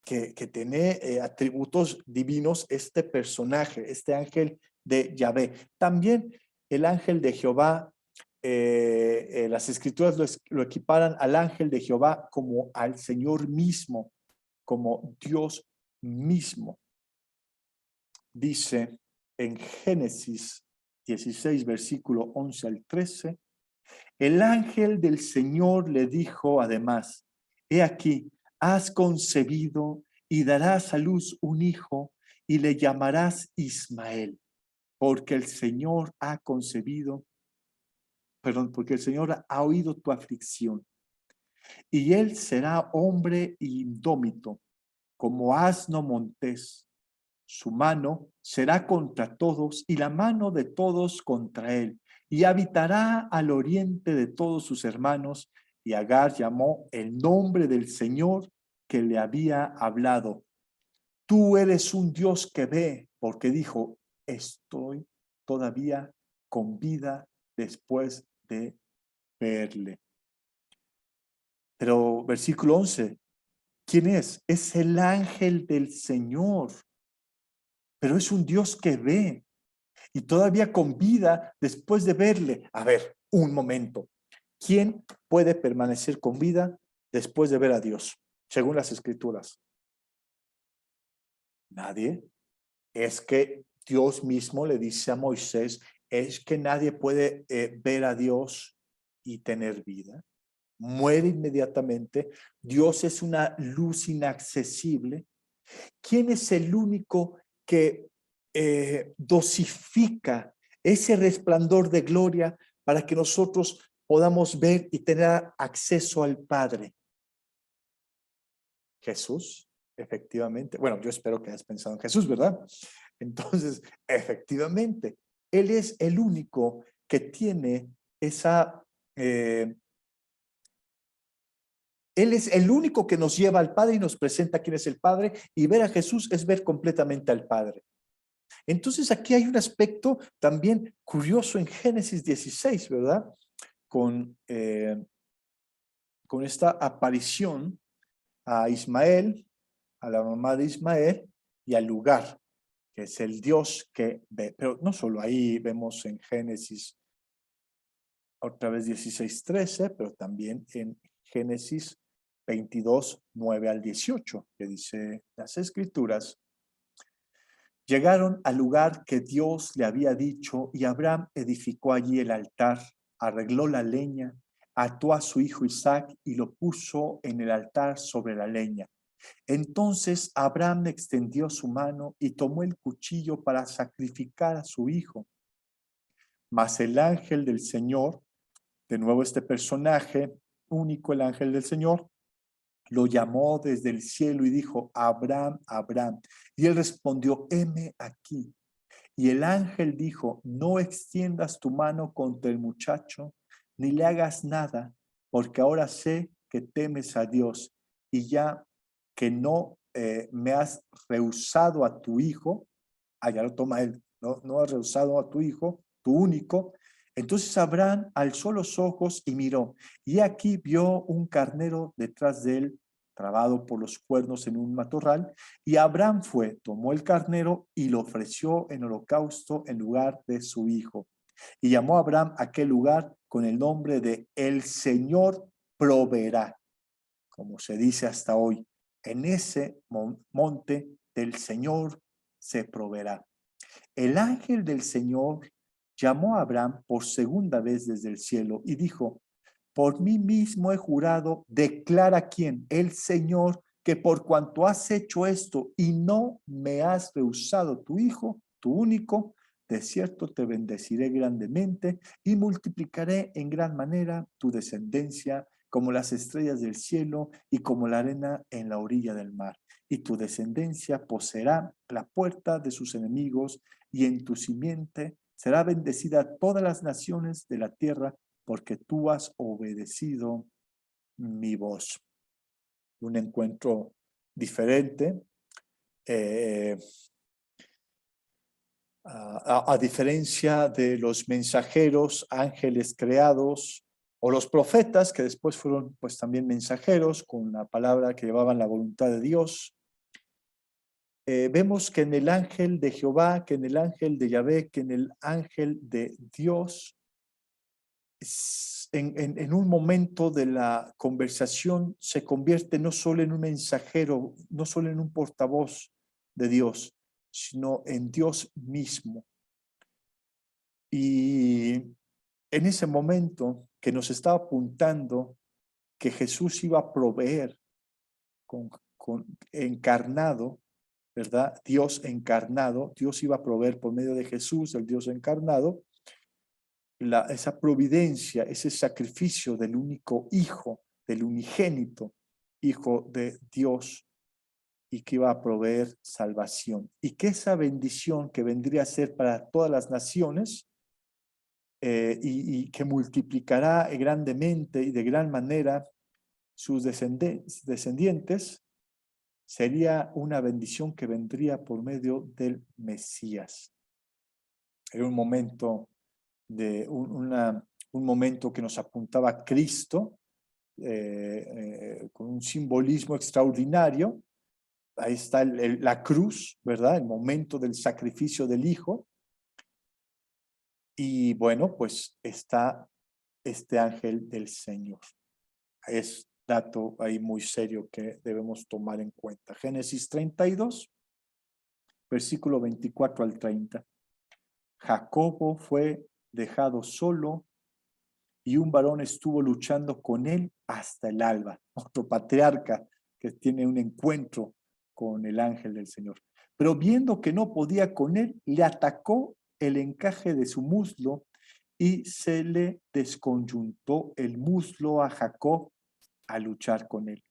que tiene atributos divinos este personaje, este ángel de Yahvé. También el ángel de Jehová, las escrituras lo equiparan al ángel de Jehová como al Señor mismo, como Dios mismo. dice en Génesis 16, versículo 11 al 13, el ángel del Señor le dijo además, he aquí, has concebido y darás a luz un hijo y le llamarás Ismael, porque el Señor ha concebido, perdón, porque el Señor ha oído tu aflicción, y él será hombre indómito, como asno montés. Su mano será contra todos y la mano de todos contra él, y habitará al oriente de todos sus hermanos. Y Agar llamó el nombre del Señor que le había hablado. Tú eres un Dios que ve, porque dijo, estoy todavía con vida después de verle. Pero versículo 11, ¿quién es? Es el ángel del Señor, pero es un Dios que ve y todavía con vida después de verle. A ver, un momento. ¿Quién puede permanecer con vida después de ver a Dios? Según las Escrituras. Nadie. Es que Dios mismo le dice a Moisés, es que nadie puede ver a Dios y tener vida. Muere inmediatamente. Dios es una luz inaccesible. ¿Quién es el único que dosifica ese resplandor de gloria para que nosotros podamos ver y tener acceso al Padre? Jesús, efectivamente. Bueno, yo espero que hayas pensado en Jesús, ¿verdad? Entonces, efectivamente, Él es el único que tiene esa... Él es el único que nos lleva al Padre y nos presenta quién es el Padre, y ver a Jesús es ver completamente al Padre. Entonces aquí hay un aspecto también curioso en Génesis 16, ¿verdad? Con, con esta aparición a Ismael, a la mamá de Ismael y al lugar, que es el Dios que ve. Pero no solo ahí vemos en Génesis otra vez 16, 13, pero también en Génesis 22, 9 al 18, que dice las Escrituras. Llegaron al lugar que Dios le había dicho y Abraham edificó allí el altar, arregló la leña, ató a su hijo Isaac y lo puso en el altar sobre la leña. Entonces Abraham extendió su mano y tomó el cuchillo para sacrificar a su hijo. Mas el ángel del Señor, de nuevo este personaje único, el ángel del Señor, lo llamó desde el cielo y dijo, Abraham, Abraham. Y él respondió, heme aquí. Y el ángel dijo, no extiendas tu mano contra el muchacho, ni le hagas nada, porque ahora sé que temes a Dios y ya que no me has rehusado a tu hijo, allá lo toma él, no has rehusado a tu hijo, tu único. Entonces Abraham alzó los ojos y miró, y aquí vio un carnero detrás de él, trabado por los cuernos en un matorral, y Abraham fue, tomó el carnero y lo ofreció en holocausto en lugar de su hijo. Y llamó a Abraham a aquel lugar con el nombre de El Señor proveerá, como se dice hasta hoy. En ese monte del Señor se proveerá. El ángel del Señor llamó a Abraham por segunda vez desde el cielo y dijo, por mí mismo he jurado, declara quién, el Señor, que por cuanto has hecho esto y no me has rehusado tu hijo, tu único, de cierto te bendeciré grandemente y multiplicaré en gran manera tu descendencia como las estrellas del cielo y como la arena en la orilla del mar. Y tu descendencia poseerá la puerta de sus enemigos y en tu simiente será bendecida todas las naciones de la tierra porque tú has obedecido mi voz. Un encuentro diferente, eh, a diferencia de los mensajeros, ángeles creados, o los profetas, que después fueron pues también mensajeros con la palabra que llevaban la voluntad de Dios. Vemos que en el ángel de Jehová, que en el ángel de Yahvé, que en el ángel de Dios, en un momento de la conversación se convierte no solo en un mensajero, no solo en un portavoz de Dios, sino en Dios mismo. Y en ese momento que nos estaba apuntando que Jesús iba a proveer encarnado, ¿verdad? Dios encarnado, Dios iba a proveer por medio de Jesús, el Dios encarnado, esa providencia, ese sacrificio del único Hijo, del unigénito Hijo de Dios, y que iba a proveer salvación. Y que esa bendición que vendría a ser para todas las naciones, y que multiplicará grandemente y de gran manera sus descendientes, sería una bendición que vendría por medio del Mesías. Era un momento un momento que nos apuntaba a Cristo, con un simbolismo extraordinario. Ahí está la cruz, ¿verdad? El momento del sacrificio del Hijo. Y bueno, pues está este ángel del Señor. Es dato ahí muy serio que debemos tomar en cuenta. Génesis 32, versículo 24 al 30. Jacobo fue dejado solo y un varón estuvo luchando con él hasta el alba. Otro patriarca que tiene un encuentro con el ángel del Señor. Pero viendo que no podía con él, le atacó el encaje de su muslo y se le desconyuntó el muslo a Jacob a luchar con él.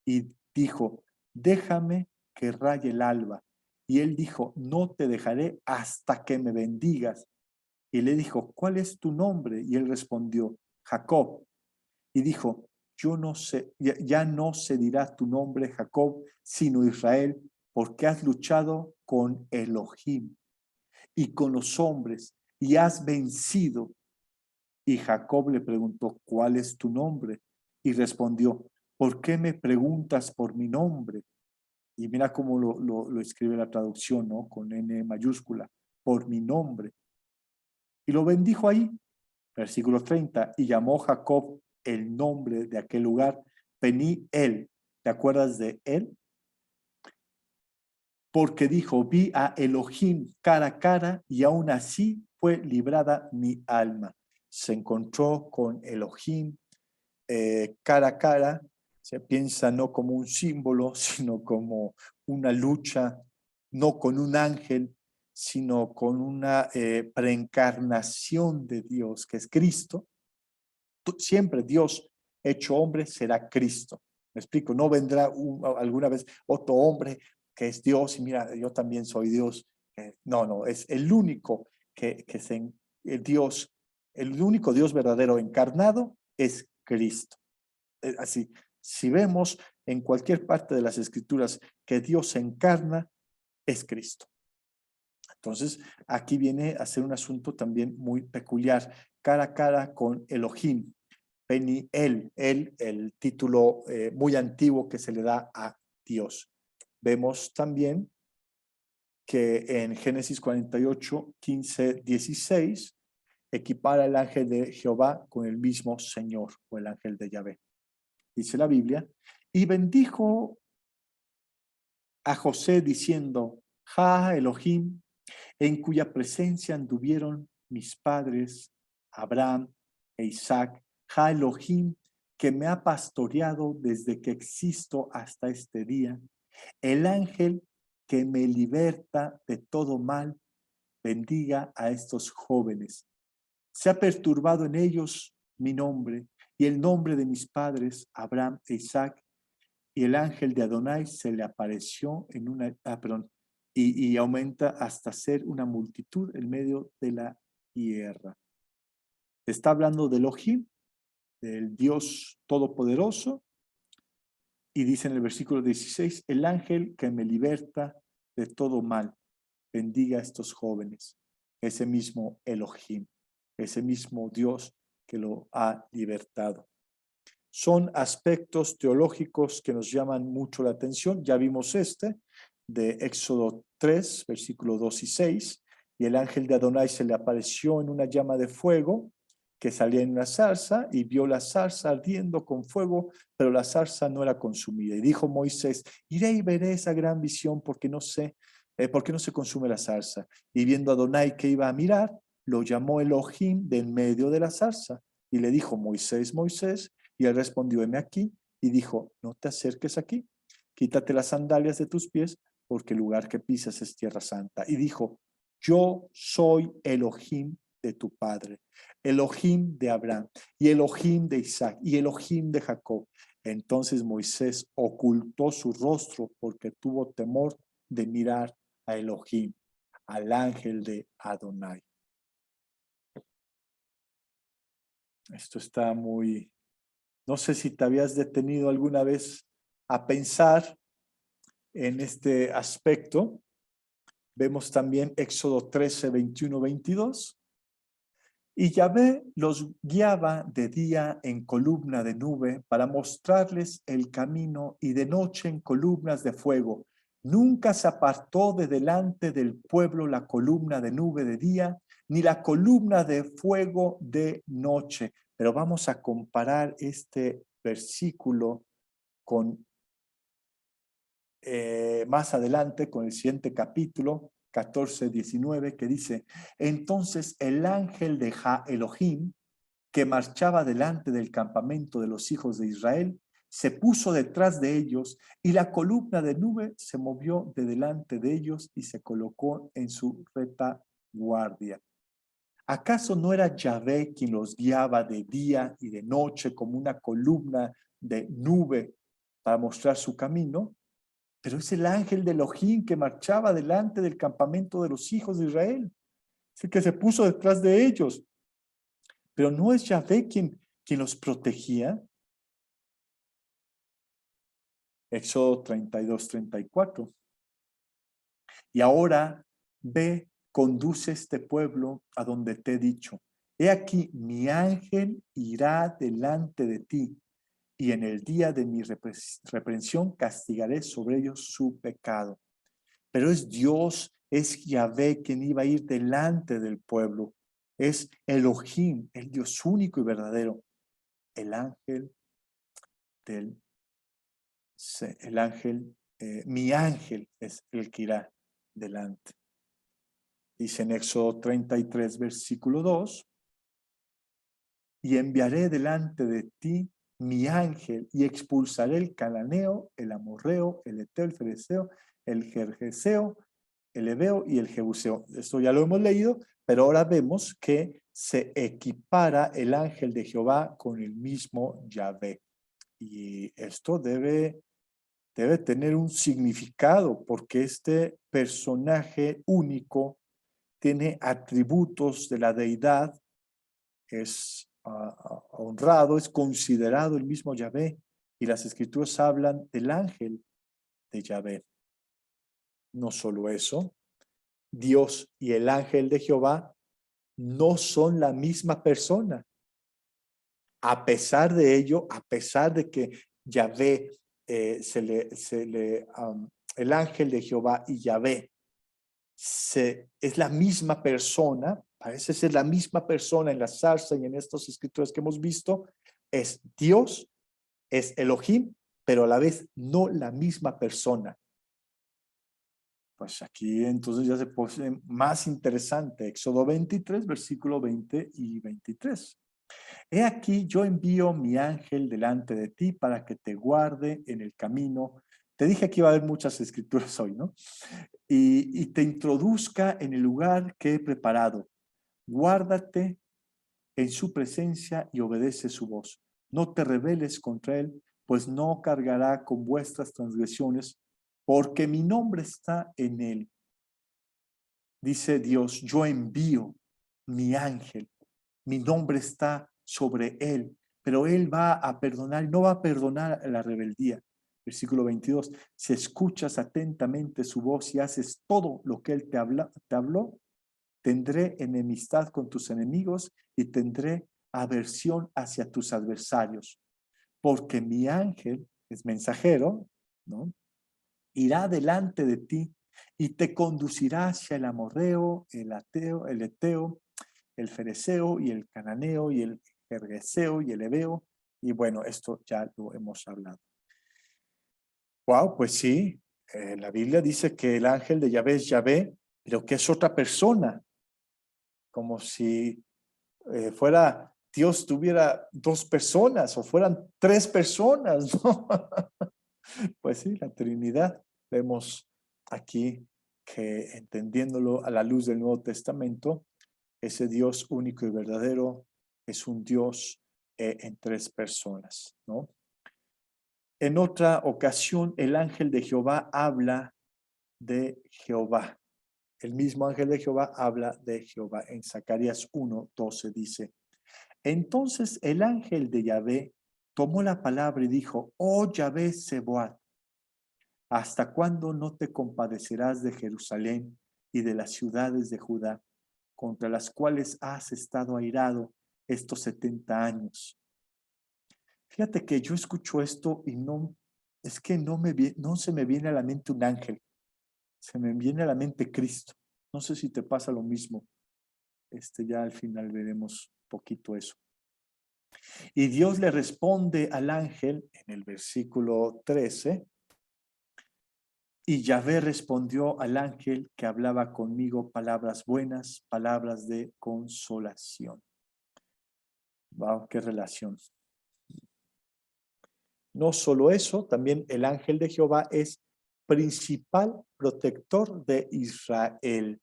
Y dijo, déjame que raye el alba. Y él dijo, no te dejaré hasta que me bendigas. Y le dijo, ¿cuál es tu nombre? Y él respondió, Jacob. Y dijo, yo no sé, ya no se dirá tu nombre Jacob, sino Israel, porque has luchado con Elohim y con los hombres y has vencido. Y Jacob le preguntó, ¿cuál es tu nombre? Y respondió, ¿por qué me preguntas por mi nombre? Y mira cómo lo escribe la traducción, ¿no? Con N mayúscula, por mi nombre. Y lo bendijo ahí, versículo 30, y llamó Jacob el nombre de aquel lugar, Peniel. ¿Te acuerdas de él? Porque dijo, vi a Elohim cara a cara y aún así fue librada mi alma. Se encontró con Elohim cara a cara. Se piensa no como un símbolo, sino como una lucha, no con un ángel, sino con una preencarnación de Dios, que es Cristo. Siempre Dios hecho hombre será Cristo. Me explico, no vendrá alguna vez otro hombre que es Dios y mira, yo también soy Dios. No, es el único el único Dios verdadero encarnado es Cristo. Así, si vemos en cualquier parte de las Escrituras que Dios se encarna, es Cristo. Entonces, aquí viene a ser un asunto también muy peculiar, cara a cara con Elohim. Peniel, el título muy antiguo que se le da a Dios. Vemos también que en Génesis 48, 15, 16, equipara el ángel de Jehová con el mismo Señor, o el ángel de Yahvé. Dice la Biblia, y bendijo a José diciendo, Ja Elohim, en cuya presencia anduvieron mis padres, Abraham e Isaac, Ja Elohim, que me ha pastoreado desde que existo hasta este día, el ángel que me liberta de todo mal, bendiga a estos jóvenes. Se ha perturbado en ellos mi nombre y el nombre de mis padres, Abraham e Isaac, y el ángel de Adonai se le apareció en y aumenta hasta ser una multitud en medio de la tierra. Está hablando de Elohim, del Dios Todopoderoso, y dice en el versículo 16, el ángel que me liberta de todo mal, bendiga a estos jóvenes. Ese mismo Elohim, ese mismo Dios que lo ha libertado. Son aspectos teológicos que nos llaman mucho la atención. Ya vimos de Éxodo 3, versículos 2 y 6, y el ángel de Adonai se le apareció en una llama de fuego que salía en una zarza y vio la zarza ardiendo con fuego, pero la zarza no era consumida. Y dijo Moisés, iré y veré esa gran visión porque no sé ¿Por qué no se consume la zarza? Y viendo a Adonai que iba a mirar, lo llamó Elohim de en medio de la zarza. Y le dijo, Moisés, Moisés. Y él respondió, heme aquí. Y dijo, no te acerques aquí. Quítate las sandalias de tus pies, porque el lugar que pisas es tierra santa. Y dijo, yo soy Elohim de tu padre, Elohim de Abraham, y Elohim de Isaac, y Elohim de Jacob. Entonces Moisés ocultó su rostro porque tuvo temor de mirar a Elohim, al ángel de Adonai. Esto está muy... No sé si te habías detenido alguna vez a pensar en este aspecto. Vemos también Éxodo 13, 21, 22. Y Yahvé los guiaba de día en columna de nube para mostrarles el camino y de noche en columnas de fuego. Nunca se apartó de delante del pueblo la columna de nube de día, ni la columna de fuego de noche. Pero vamos a comparar este versículo con más adelante, con el siguiente capítulo, 14, 19, que dice, entonces el ángel de Elohim, que marchaba delante del campamento de los hijos de Israel, se puso detrás de ellos y la columna de nube se movió de delante de ellos y se colocó en su retaguardia. ¿Acaso no era Yahvé quien los guiaba de día y de noche como una columna de nube para mostrar su camino? Pero es el ángel de Elohim que marchaba delante del campamento de los hijos de Israel. Es el que se puso detrás de ellos. Pero no es Yahvé quien los protegía. Éxodo 32, 34. Y ahora ve, conduce este pueblo a donde te he dicho. He aquí, mi ángel irá delante de ti, y en el día de mi reprensión castigaré sobre ellos su pecado. Pero es Dios, es Yahvé quien iba a ir delante del pueblo. Es Elohim, el Dios único y verdadero. El ángel del, el ángel, mi ángel es el que irá delante. Dice en Éxodo 33, versículo 2, y enviaré delante de ti mi ángel y expulsaré el cananeo, el amorreo, el eteo, el fereceo, el gergeseo, el heveo y el jebuseo. Esto ya lo hemos leído, pero ahora vemos que se equipara el ángel de Jehová con el mismo Yahvé. Y esto debe tener un significado porque este personaje único tiene atributos de la deidad, es honrado, es considerado el mismo Yahvé, y las escrituras hablan del ángel de Yahvé. No solo eso, Dios y el ángel de Jehová no son la misma persona. A pesar de ello, a pesar de que Yahvé, el ángel de Jehová y Yahvé es la misma persona, parece ser la misma persona en la zarza y en estas escrituras que hemos visto, es Dios, es Elohim, pero a la vez no la misma persona. Pues aquí entonces ya se pone más interesante. Éxodo 23, versículo 20 y 23. He aquí, yo envío mi ángel delante de ti para que te guarde en el camino. Te dije que iba a haber muchas escrituras hoy, ¿no? Y te introduzca en el lugar que he preparado. Guárdate en su presencia y obedece su voz. No te rebeles contra él, pues no cargará con vuestras transgresiones, porque mi nombre está en él. Dice Dios, yo envío mi ángel, mi nombre está sobre él, pero él va a perdonar, no va a perdonar la rebeldía. Versículo 22, si escuchas atentamente su voz y haces todo lo que él te habló, tendré enemistad con tus enemigos y tendré aversión hacia tus adversarios, porque mi ángel es mensajero, ¿no? Irá delante de ti y te conducirá hacia el amorreo, el eteo, el fereceo y el cananeo y el gergeseo y el heveo. Y bueno, esto ya lo hemos hablado. Wow, pues sí, La Biblia dice que el ángel de Yahvé es Yahvé, pero que es otra persona, como si fuera Dios tuviera dos personas o fueran tres personas, ¿no? Pues sí, la Trinidad. Vemos aquí que entendiéndolo a la luz del Nuevo Testamento, ese Dios único y verdadero es un Dios en tres personas, ¿no? En otra ocasión, el ángel de Jehová habla de Jehová. El mismo ángel de Jehová habla de Jehová. En Zacarías 1:12 dice: entonces el ángel de Yahvé tomó la palabra y dijo: oh Yahvé Sebaot, ¿hasta cuándo no te compadecerás de Jerusalén y de las ciudades de Judá, contra las cuales has estado airado estos 70 años? Fíjate que yo escucho esto y no, es que no se me viene a la mente un ángel, se me viene a la mente Cristo. No sé si te pasa lo mismo. Ya al final veremos un poquito eso. Y Dios le responde al ángel en el versículo 13. Y Yahvé respondió al ángel que hablaba conmigo palabras buenas, palabras de consolación. Wow, qué relación. No solo eso, también el ángel de Jehová es principal protector de Israel.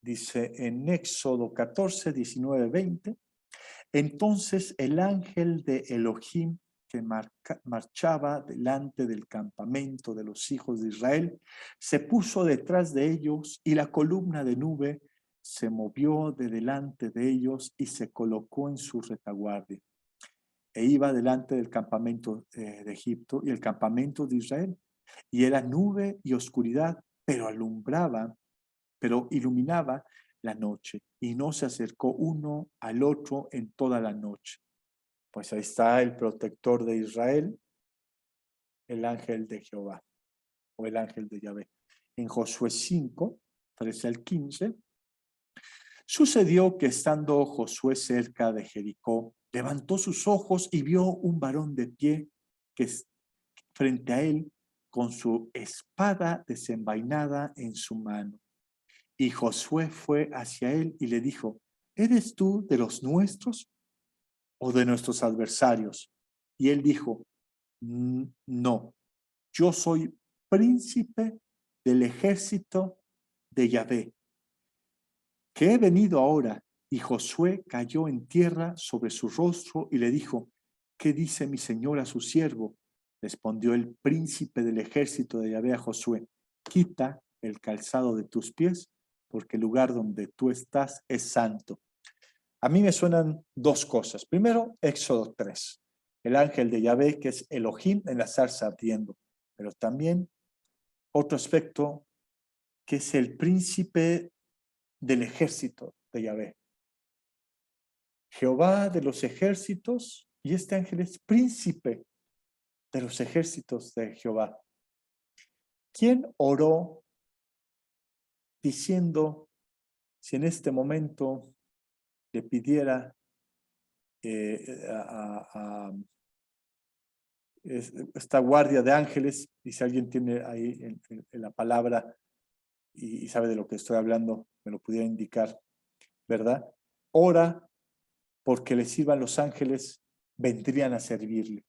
Dice en Éxodo 14, 19, 20. Entonces el ángel de Elohim que marchaba delante del campamento de los hijos de Israel se puso detrás de ellos, y la columna de nube se movió de delante de ellos y se colocó en su retaguardia. E iba delante del campamento de Egipto y el campamento de Israel. Y era nube y oscuridad, pero iluminaba la noche, y no se acercó uno al otro en toda la noche. Pues ahí está el protector de Israel, el ángel de Jehová, o el ángel de Yahvé. En Josué 5, 13 al 15, sucedió que estando Josué cerca de Jericó, levantó sus ojos y vio un varón de pie que frente a él, con su espada desenvainada en su mano. Y Josué fue hacia él y le dijo: ¿eres tú de los nuestros o de nuestros adversarios? Y él dijo: no, yo soy príncipe del ejército de Yahvé, que he venido ahora. Y Josué cayó en tierra sobre su rostro y le dijo: ¿qué dice mi señor a su siervo? Respondió el príncipe del ejército de Yahvé a Josué: quita el calzado de tus pies, porque el lugar donde tú estás es santo. A mí me suenan dos cosas. Primero, Éxodo 3, el ángel de Yahvé, que es Elohim en la zarza ardiendo, pero también otro aspecto, que es el príncipe del ejército de Yahvé. Jehová de los ejércitos, y este ángel es príncipe de los ejércitos de Jehová. ¿Quién oró diciendo: si en este momento le pidiera esta guardia de ángeles, y si alguien tiene ahí en la palabra y sabe de lo que estoy hablando, me lo pudiera indicar, ¿verdad? Ora porque le sirvan los ángeles, vendrían a servirle.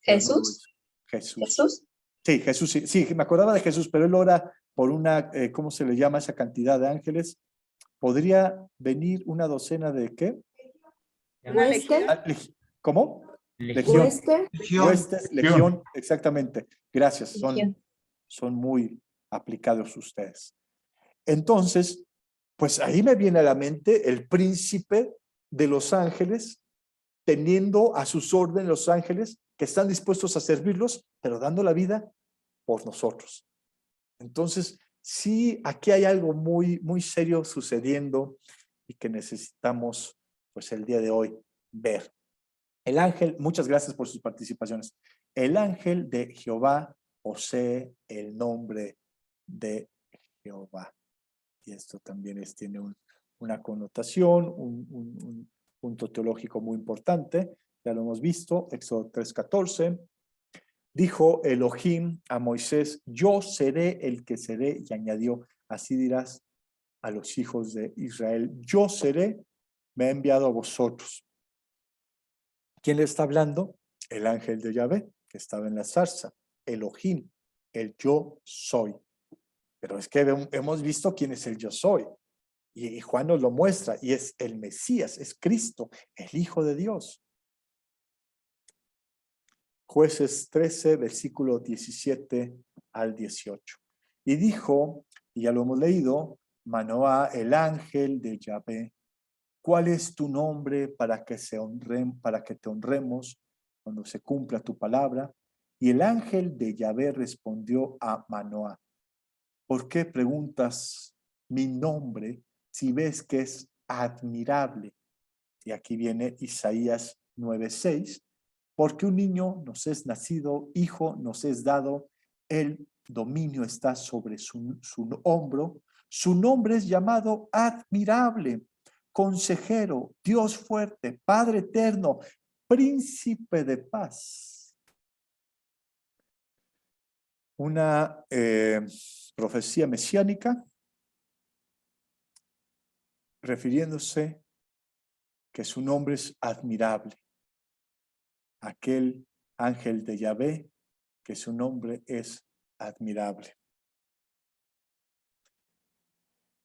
Jesús. Jesús. Jesús. Sí, Jesús, sí, me acordaba de Jesús, pero él ora por una, ¿cómo se le llama esa cantidad de ángeles? ¿Podría venir una docena de qué? Una legión. ¿Cómo? Legión. Huestes, legión, exactamente. Gracias, son muy aplicados ustedes. Entonces, pues ahí me viene a la mente el príncipe de los ángeles, teniendo a sus órdenes los ángeles que están dispuestos a servirlos, pero dando la vida por nosotros. Entonces, sí, aquí hay algo muy, muy serio sucediendo y que necesitamos, pues, el día de hoy ver. El ángel, muchas gracias por sus participaciones. El ángel de Jehová posee el nombre de Jehová. Y esto también tiene una connotación, un punto teológico muy importante. Ya lo hemos visto, Éxodo 3:14. Dijo Elohim a Moisés, yo seré el que seré, y añadió, así dirás a los hijos de Israel, yo seré, me ha enviado a vosotros. ¿Quién le está hablando? El ángel de Yahvé, que estaba en la zarza, Elohim, el yo soy. Pero es que hemos visto quién es el yo soy. Y Juan nos lo muestra, y es el Mesías, es Cristo, el Hijo de Dios. Jueces 13, versículo 17 al 18. Y dijo, y ya lo hemos leído, Manoá, el ángel de Yahvé, ¿cuál es tu nombre para que te honremos cuando se cumpla tu palabra? Y el ángel de Yahvé respondió a Manoá, ¿por qué preguntas mi nombre si ves que es admirable? Y aquí viene Isaías 9:6, porque un niño nos es nacido, hijo nos es dado, el dominio está sobre su hombro, su nombre es llamado admirable, consejero, Dios fuerte, Padre eterno, príncipe de paz. Una profecía mesiánica refiriéndose que su nombre es admirable. Aquel ángel de Yahvé, que su nombre es admirable.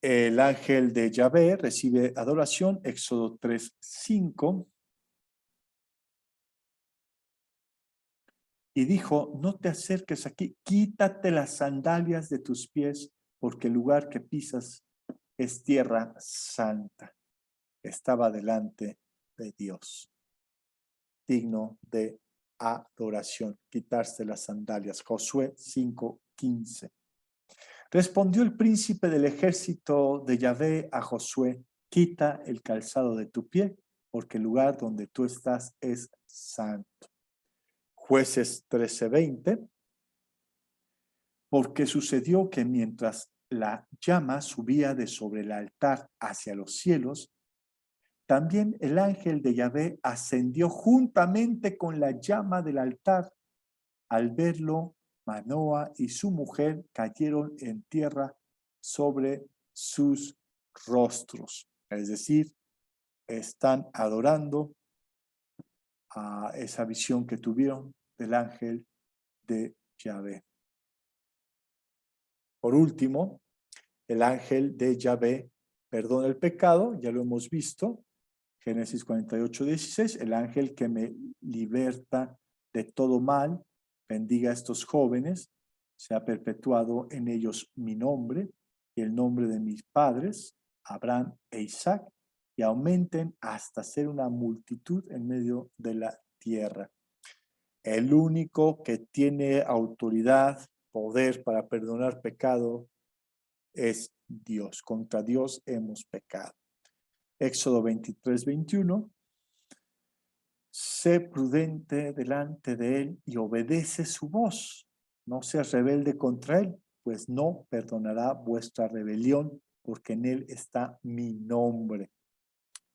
El ángel de Yahvé recibe adoración, Éxodo 3:5. Y dijo, no te acerques aquí, quítate las sandalias de tus pies, porque el lugar que pisas es tierra santa. Estaba delante de Dios, digno de adoración, quitarse las sandalias. Josué 5:15. Respondió el príncipe del ejército de Yahvé a Josué, quita el calzado de tu pie, porque el lugar donde tú estás es santo. Jueces 13:20. Porque sucedió que mientras la llama subía de sobre el altar hacia los cielos, también el ángel de Yahvé ascendió juntamente con la llama del altar. Al verlo, Manoa y su mujer cayeron en tierra sobre sus rostros. Es decir, están adorando a esa visión que tuvieron del ángel de Yahvé. Por último, el ángel de Yahvé perdona el pecado, ya lo hemos visto, Génesis 48:16, el ángel que me liberta de todo mal, bendiga a estos jóvenes, se ha perpetuado en ellos mi nombre y el nombre de mis padres, Abraham e Isaac, y aumenten hasta ser una multitud en medio de la tierra. El único que tiene autoridad, poder para perdonar pecado es Dios. Contra Dios hemos pecado. Éxodo 23:21. Sé prudente delante de él y obedece su voz. No seas rebelde contra él, pues no perdonará vuestra rebelión, porque en él está mi nombre.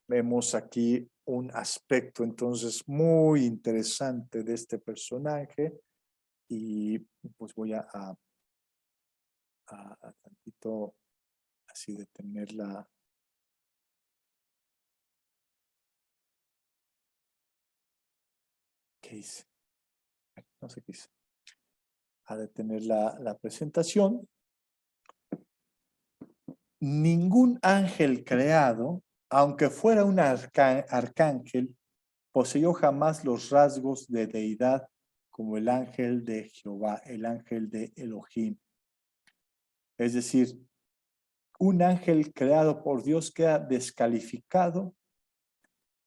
Vemos aquí un aspecto entonces muy interesante de este personaje y pues voy a tantito así detenerla. ¿Qué hice? No sé qué hice. A detener la presentación. Ningún ángel creado, aunque fuera un arcángel, poseyó jamás los rasgos de deidad como el ángel de Jehová, el ángel de Elohim. Es decir, un ángel creado por Dios queda descalificado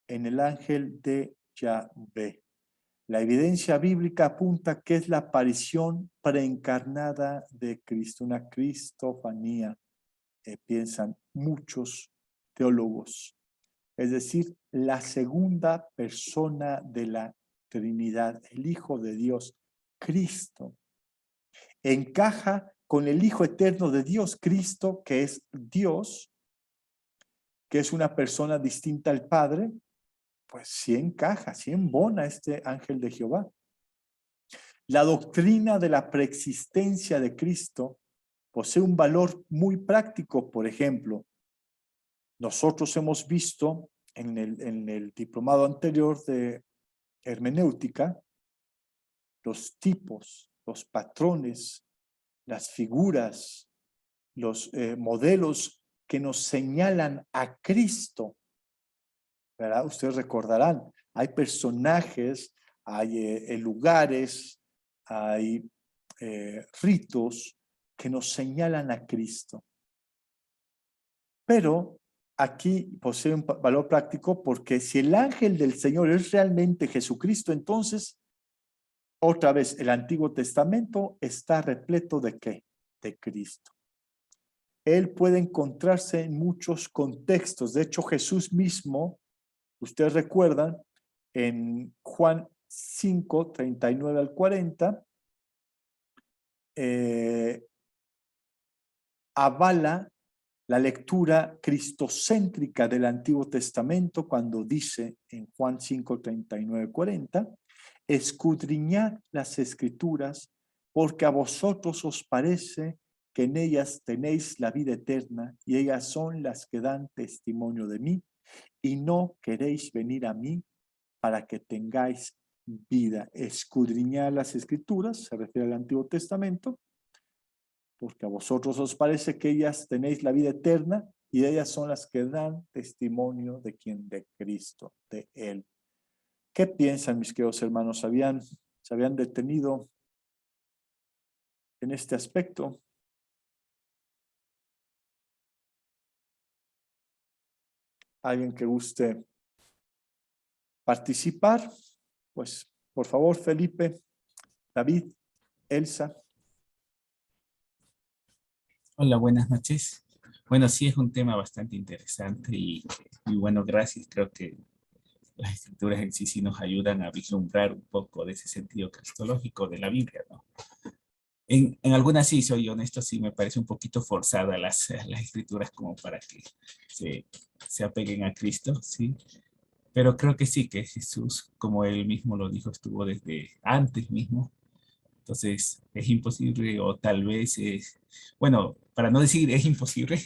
en el ángel de Yahvé. La evidencia bíblica apunta que es la aparición preencarnada de Cristo, una cristofanía, piensan muchos teólogos. Es decir, la segunda persona de la Trinidad, el Hijo de Dios, Cristo, encaja con el Hijo eterno de Dios, Cristo, que es Dios, que es una persona distinta al Padre, pues sí encaja, sí embona este ángel de Jehová. La doctrina de la preexistencia de Cristo posee un valor muy práctico. Por ejemplo, nosotros hemos visto en el diplomado anterior de hermenéutica los tipos, los patrones, las figuras, los modelos que nos señalan a Cristo, ¿verdad? Ustedes recordarán, hay personajes, hay lugares, hay ritos que nos señalan a Cristo. Pero aquí posee un valor práctico porque si el ángel del Señor es realmente Jesucristo, entonces, otra vez, el Antiguo Testamento está repleto ¿de qué? De Cristo. Él puede encontrarse en muchos contextos. De hecho, Jesús mismo, ustedes recuerdan, en Juan 5, 39 al 40, avala la lectura cristocéntrica del Antiguo Testamento cuando dice en Juan 5, 39, 40, escudriñad las Escrituras porque a vosotros os parece que en ellas tenéis la vida eterna y ellas son las que dan testimonio de mí y no queréis venir a mí para que tengáis vida. Escudriñad las Escrituras, se refiere al Antiguo Testamento, porque a vosotros os parece que ellas tenéis la vida eterna y ellas son las que dan testimonio de quién, de Cristo, de Él. ¿Qué piensan, mis queridos hermanos? ¿Se habían detenido en este aspecto? ¿Alguien que guste participar? Pues, por favor, Felipe, David, Elsa. Hola, buenas noches. Bueno, sí es un tema bastante interesante y bueno, gracias. Creo que las escrituras en sí nos ayudan a vislumbrar un poco de ese sentido cristológico de la Biblia, ¿no? En algunas sí, soy honesto, sí me parece un poquito forzada las escrituras como para que se apeguen a Cristo, ¿sí? Pero creo que sí, que Jesús, como él mismo lo dijo, estuvo desde antes mismo. Entonces, es imposible o tal vez es, bueno, para no decir es imposible,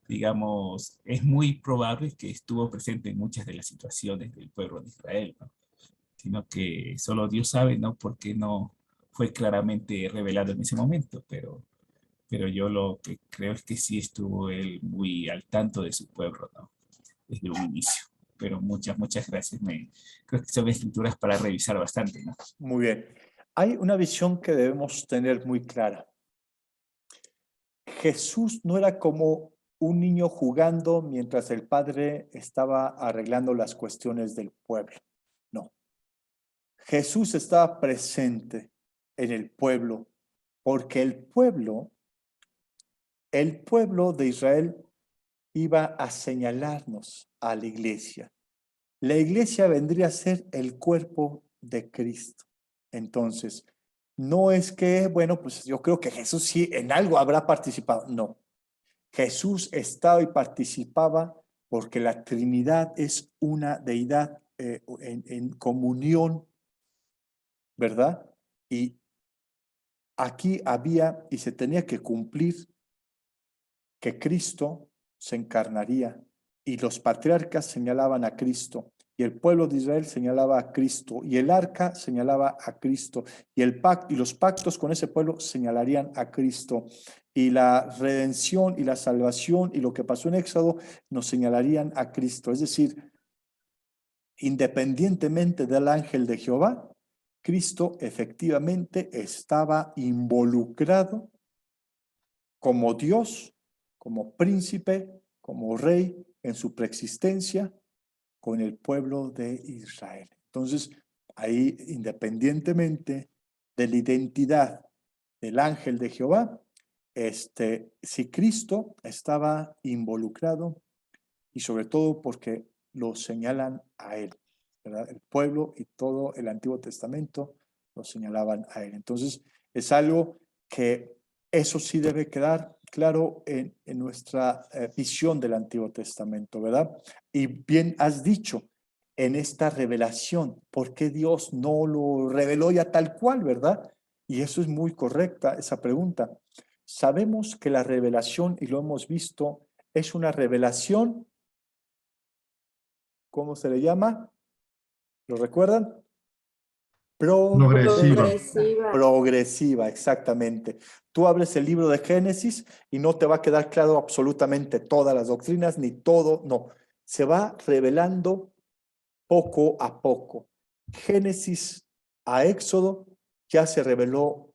digamos, es muy probable que estuvo presente en muchas de las situaciones del pueblo de Israel, ¿no? Sino que solo Dios sabe, ¿no? Porque no fue claramente revelado en ese momento, pero yo lo que creo es que sí estuvo él muy al tanto de su pueblo, ¿no? Desde un inicio. Pero muchas gracias. Creo que son escrituras para revisar bastante, ¿no? Muy bien. Hay una visión que debemos tener muy clara. Jesús no era como un niño jugando mientras el padre estaba arreglando las cuestiones del pueblo. No. Jesús estaba presente en el pueblo porque el pueblo de Israel iba a señalarnos a la iglesia. La iglesia vendría a ser el cuerpo de Cristo. Entonces, no es que, bueno, pues yo creo que Jesús sí en algo habrá participado. No. Jesús estaba y participaba porque la Trinidad es una deidad en comunión, ¿verdad? Y aquí había y se tenía que cumplir que Cristo se encarnaría y los patriarcas señalaban a Cristo y el pueblo de Israel señalaba a Cristo y el arca señalaba a Cristo y el pacto y los pactos con ese pueblo señalarían a Cristo y la redención y la salvación y lo que pasó en Éxodo nos señalarían a Cristo. Es decir, independientemente del ángel de Jehová, Cristo efectivamente estaba involucrado como Dios, como príncipe, como rey en su preexistencia con el pueblo de Israel. Entonces, ahí, independientemente de la identidad del ángel de Jehová, si Cristo estaba involucrado y sobre todo porque lo señalan a él, ¿verdad? El pueblo y todo el Antiguo Testamento lo señalaban a él. Entonces, es algo que eso sí debe quedar claro en nuestra visión del Antiguo Testamento, ¿verdad? Y bien has dicho, en esta revelación. ¿Por qué Dios no lo reveló ya tal cual, verdad? Y eso es muy correcta, esa pregunta. Sabemos que la revelación, y lo hemos visto, es una revelación, ¿cómo se le llama? ¿Lo recuerdan? Progresiva. Progresiva, exactamente. Tú abres el libro de Génesis y no te va a quedar claro absolutamente todas las doctrinas, ni todo, no. Se va revelando poco a poco. Génesis a Éxodo ya se reveló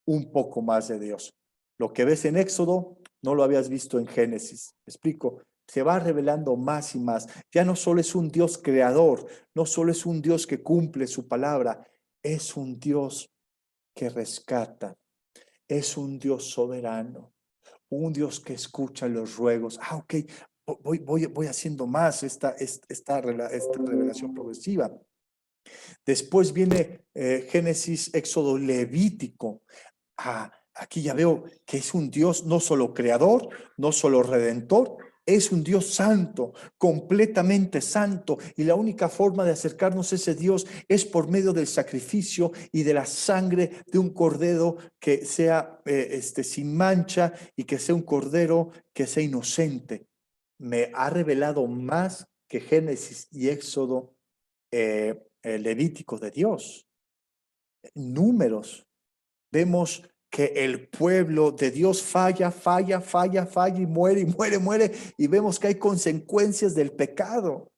un poco más de Dios. Lo que ves en Éxodo no lo habías visto en Génesis. ¿Me explico? Se va revelando más y más. Ya no solo es un Dios creador, no solo es un Dios que cumple su palabra, es un Dios que rescata, es un Dios soberano, un Dios que escucha los ruegos. Ok, voy haciendo más esta revelación progresiva. Después viene Génesis, Éxodo, Levítico. Aquí ya veo que es un Dios no solo creador, no solo redentor, es un Dios santo, completamente santo. Y la única forma de acercarnos a ese Dios es por medio del sacrificio y de la sangre de un cordero que sea sin mancha y que sea un cordero que sea inocente. Me ha revelado más que Génesis y Éxodo, Levítico de Dios. Números. Vemos que el pueblo de Dios falla y muere, y vemos que hay consecuencias del pecado.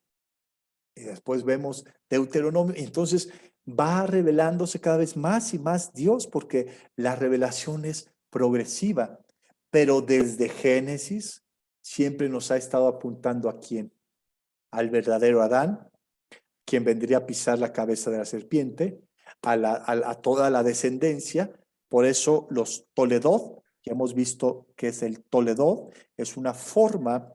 Y después vemos Deuteronomio, y entonces va revelándose cada vez más y más Dios, porque la revelación es progresiva, pero desde Génesis siempre nos ha estado apuntando ¿a quién? Al verdadero Adán, quien vendría a pisar la cabeza de la serpiente, a toda la descendencia. Por eso los Toledot, que hemos visto que es el Toledot, es una forma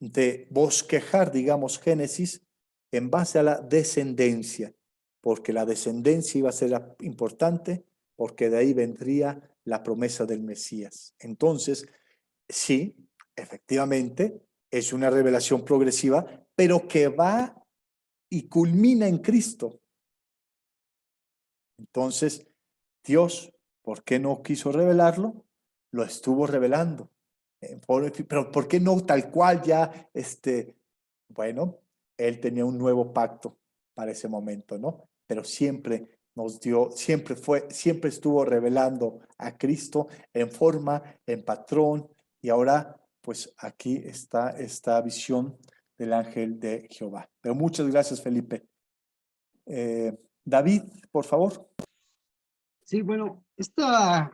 de bosquejar, digamos, Génesis en base a la descendencia, porque la descendencia iba a ser importante, porque de ahí vendría la promesa del Mesías. Entonces, sí, efectivamente, es una revelación progresiva, pero que va y culmina en Cristo. Entonces, Dios, ¿por qué no quiso revelarlo? Lo estuvo revelando. Pero ¿por qué no tal cual ya? Bueno, Él tenía un nuevo pacto para ese momento, ¿no? Pero siempre nos dio, siempre estuvo revelando a Cristo en forma, en patrón, y ahora, pues aquí está esta visión del ángel de Jehová. Pero muchas gracias, Felipe. David, por favor. Sí, bueno, esta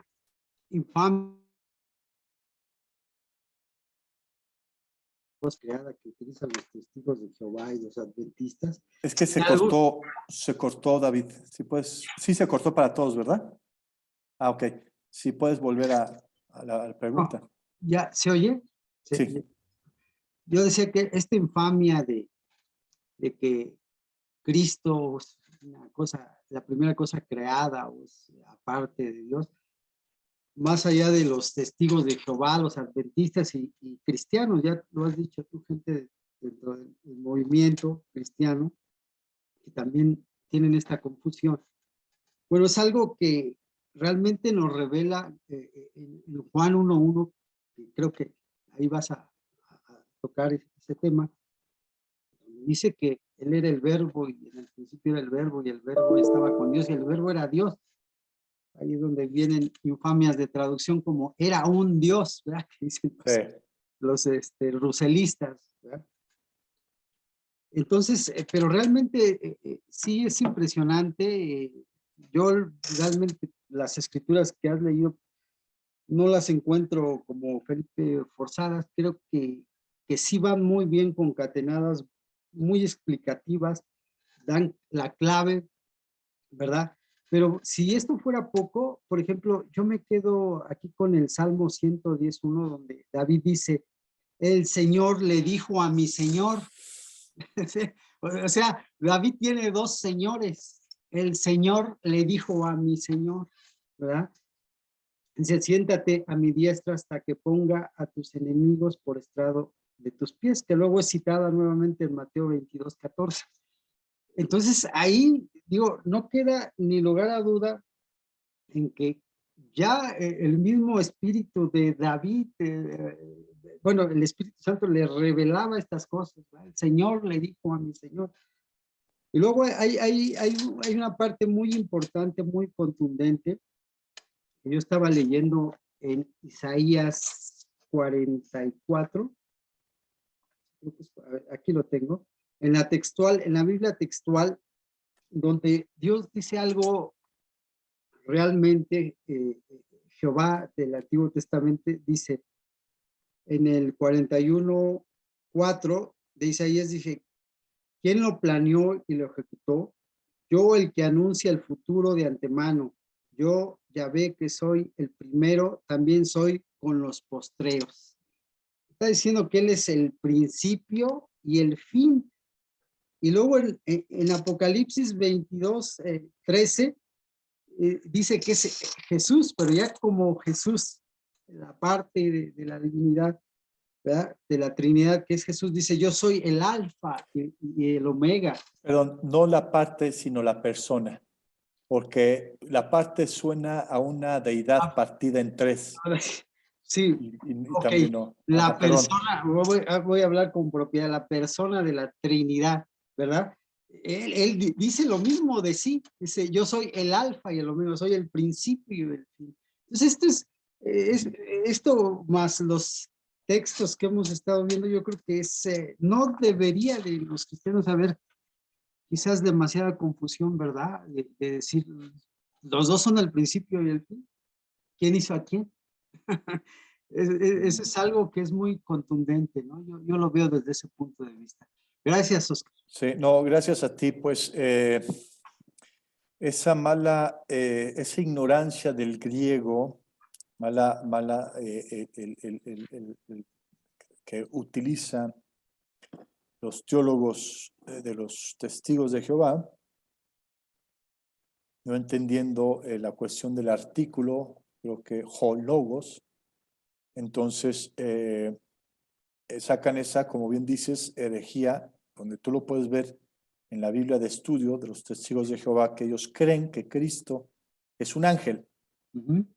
infame creada que utilizan los testigos de Jehová y los adventistas. Es que se cortó, David. Sí se cortó para todos, ¿verdad? Ok. Si puedes volver a la pregunta. Oh, ¿ya se oye? Sí. Yo decía que esta infamia de que Cristo es la primera cosa creada, o es aparte de Dios, más allá de los testigos de Jehová, los adventistas y cristianos, ya lo has dicho tú, gente dentro del movimiento cristiano, que también tienen esta confusión. Bueno, es algo que realmente nos revela en Juan 1:1, creo que ahí vas a tocar ese tema. Dice que Él era el verbo y en el principio era el verbo y el verbo estaba con Dios y el verbo era Dios. Ahí es donde vienen infamias de traducción como era un Dios, ¿verdad? Que dicen los ruselistas, ¿verdad? Entonces, pero realmente sí es impresionante. Yo realmente las escrituras que has leído no las encuentro como Felipe forzadas, creo que sí van muy bien concatenadas, muy explicativas, dan la clave, ¿verdad? Pero si esto fuera poco, por ejemplo, yo me quedo aquí con el Salmo 110:1, donde David dice, el Señor le dijo a mi Señor. O sea, David tiene dos señores. El Señor le dijo a mi Señor, ¿verdad? Dice, siéntate a mi diestra hasta que ponga a tus enemigos por estrado de tus pies, que luego es citada nuevamente en Mateo 22:14. Entonces ahí, digo, no queda ni lugar a duda en que ya el mismo espíritu de David, bueno, el Espíritu Santo le revelaba estas cosas, ¿verdad? El Señor le dijo a mi Señor. Y luego hay una parte muy importante, muy contundente, que yo estaba leyendo en Isaías 44, creo que a ver, aquí lo tengo, en la textual, en la Biblia textual, donde Dios dice algo realmente, Jehová del Antiguo Testamento dice, en el 41:4 de Isaías, dice, ¿quién lo planeó y lo ejecutó? Yo, el que anuncia el futuro de antemano. Yo, Yahvé, que soy el primero, también soy con los postreros. Está diciendo que Él es el principio y el fin. Y luego en Apocalipsis 22:13, dice que es Jesús, pero ya como Jesús, la parte de la divinidad, ¿verdad? De la Trinidad, que es Jesús, dice, yo soy el alfa y el omega. Perdón, no la parte, sino la persona, porque la parte suena a una deidad partida en tres. Sí, Y ok, también no. la Ajá, perdón. persona, voy a hablar con propiedad, la persona de la Trinidad, ¿verdad? Él dice lo mismo de sí, dice, yo soy el alfa y el omega, soy el principio y el fin. Entonces, esto más los textos que hemos estado viendo, yo creo que no debería de los cristianos haber quizás demasiada confusión, ¿verdad? De decir, los dos son el principio y el fin. ¿Quién hizo a quién? Eso es algo que es muy contundente, ¿no? Yo lo veo desde ese punto de vista. Gracias, Oscar. Sí, no, gracias a ti, pues esa ignorancia del griego, que utilizan los teólogos de los testigos de Jehová, no entendiendo la cuestión del artículo, creo que hologos, entonces sacan esa, como bien dices, herejía, donde tú lo puedes ver en la Biblia de estudio de los testigos de Jehová, que ellos creen que Cristo es un ángel,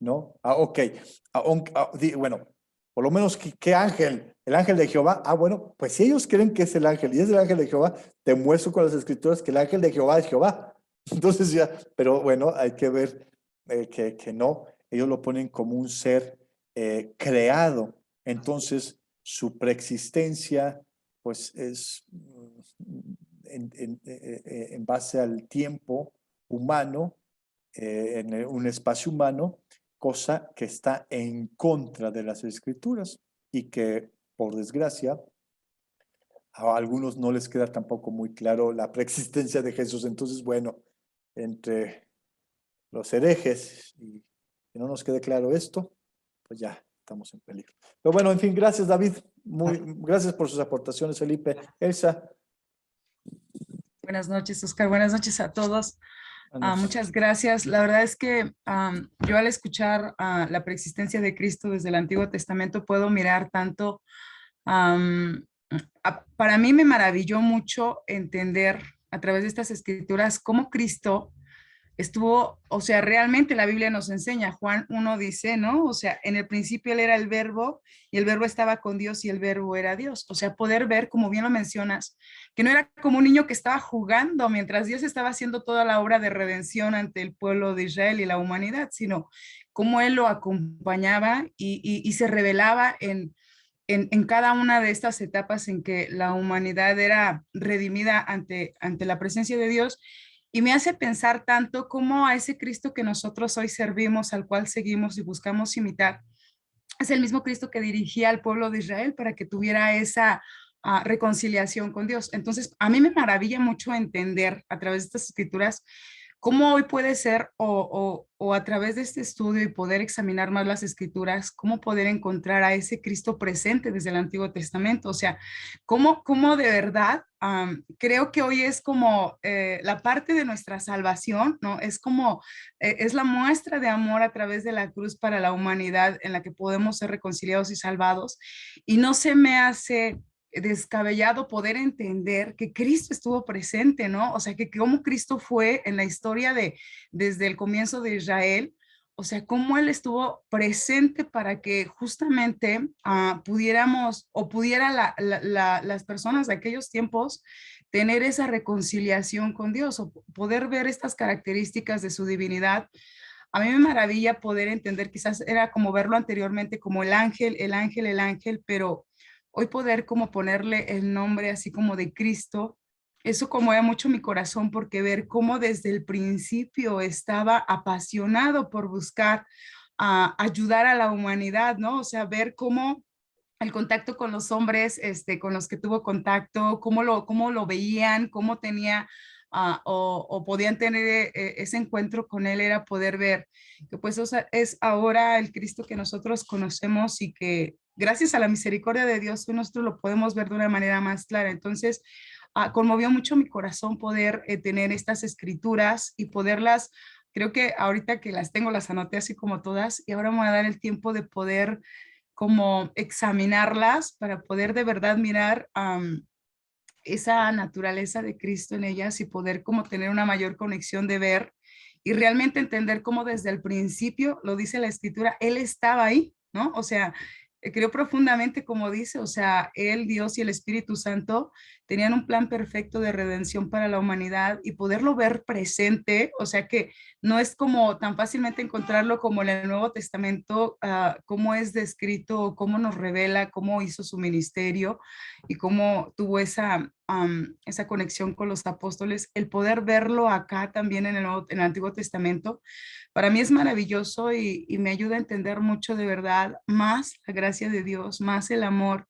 ¿no? Ok, bueno, por lo menos, ¿qué ángel? ¿El ángel de Jehová? Bueno, pues si ellos creen que es el ángel y es el ángel de Jehová, te muestro con las escrituras que el ángel de Jehová es Jehová. Entonces ya, pero bueno, hay que ver que no, ellos lo ponen como un ser creado. Entonces, su preexistencia, pues es en base al tiempo humano, en un espacio humano, cosa que está en contra de las escrituras y que, por desgracia, a algunos no les queda tampoco muy claro la preexistencia de Jesús. Entonces, bueno, entre los herejes y que no nos quede claro esto, pues ya estamos en peligro. Pero bueno, en fin, gracias, David. Gracias por sus aportaciones, Felipe. Elsa. Buenas noches, Oscar. Buenas noches a todos. Muchas gracias. La verdad es que yo al escuchar la preexistencia de Cristo desde el Antiguo Testamento puedo mirar tanto, para mí me maravilló mucho entender a través de estas escrituras cómo Cristo estuvo, o sea, realmente la Biblia nos enseña, Juan 1 dice, ¿no? O sea, en el principio él era el verbo y el verbo estaba con Dios y el verbo era Dios. O sea, poder ver, como bien lo mencionas, que no era como un niño que estaba jugando mientras Dios estaba haciendo toda la obra de redención ante el pueblo de Israel y la humanidad, sino cómo él lo acompañaba y se revelaba en cada una de estas etapas en que la humanidad era redimida ante la presencia de Dios. Y me hace pensar tanto como a ese Cristo que nosotros hoy servimos, al cual seguimos y buscamos imitar, es el mismo Cristo que dirigía al pueblo de Israel para que tuviera esa reconciliación con Dios. Entonces, a mí me maravilla mucho entender a través de estas escrituras cómo hoy puede ser o a través de este estudio y poder examinar más las escrituras, cómo poder encontrar a ese Cristo presente desde el Antiguo Testamento. O sea, cómo de verdad creo que hoy es como la parte de nuestra salvación, ¿no? Es como, es la muestra de amor a través de la cruz para la humanidad en la que podemos ser reconciliados y salvados. Y no se me hace descabellado poder entender que Cristo estuvo presente, ¿no? O sea, que cómo Cristo fue en la historia desde el comienzo de Israel, o sea, cómo Él estuvo presente para que justamente pudiéramos o pudiera las personas de aquellos tiempos tener esa reconciliación con Dios o poder ver estas características de su divinidad. A mí me maravilla poder entender, quizás era como verlo anteriormente como el ángel, el ángel, el ángel, pero hoy poder como ponerle el nombre así como de Cristo, eso conmueve mucho mi corazón porque ver cómo desde el principio estaba apasionado por buscar ayudar a la humanidad, ¿no? O sea, ver cómo el contacto con los hombres con los que tuvo contacto, cómo lo veían, cómo tenía o podían tener ese encuentro con él, era poder ver que pues o sea, es ahora el Cristo que nosotros conocemos y que gracias a la misericordia de Dios hoy nosotros lo podemos ver de una manera más clara. Entonces, conmovió mucho mi corazón poder tener estas escrituras y poderlas, creo que ahorita que las tengo, las anoté así como todas y ahora me voy a dar el tiempo de poder como examinarlas para poder de verdad mirar esa naturaleza de Cristo en ellas y poder como tener una mayor conexión de ver y realmente entender cómo desde el principio, lo dice la escritura, Él estaba ahí, ¿no? O sea, creo profundamente como dice, o sea, Él, Dios y el Espíritu Santo tenían un plan perfecto de redención para la humanidad y poderlo ver presente, o sea que no es como tan fácilmente encontrarlo como en el Nuevo Testamento, cómo es descrito, cómo nos revela, cómo hizo su ministerio y cómo tuvo esa conexión con los apóstoles, el poder verlo acá también en el Antiguo Testamento, para mí es maravilloso y me ayuda a entender mucho de verdad más la gracia de Dios, más el amor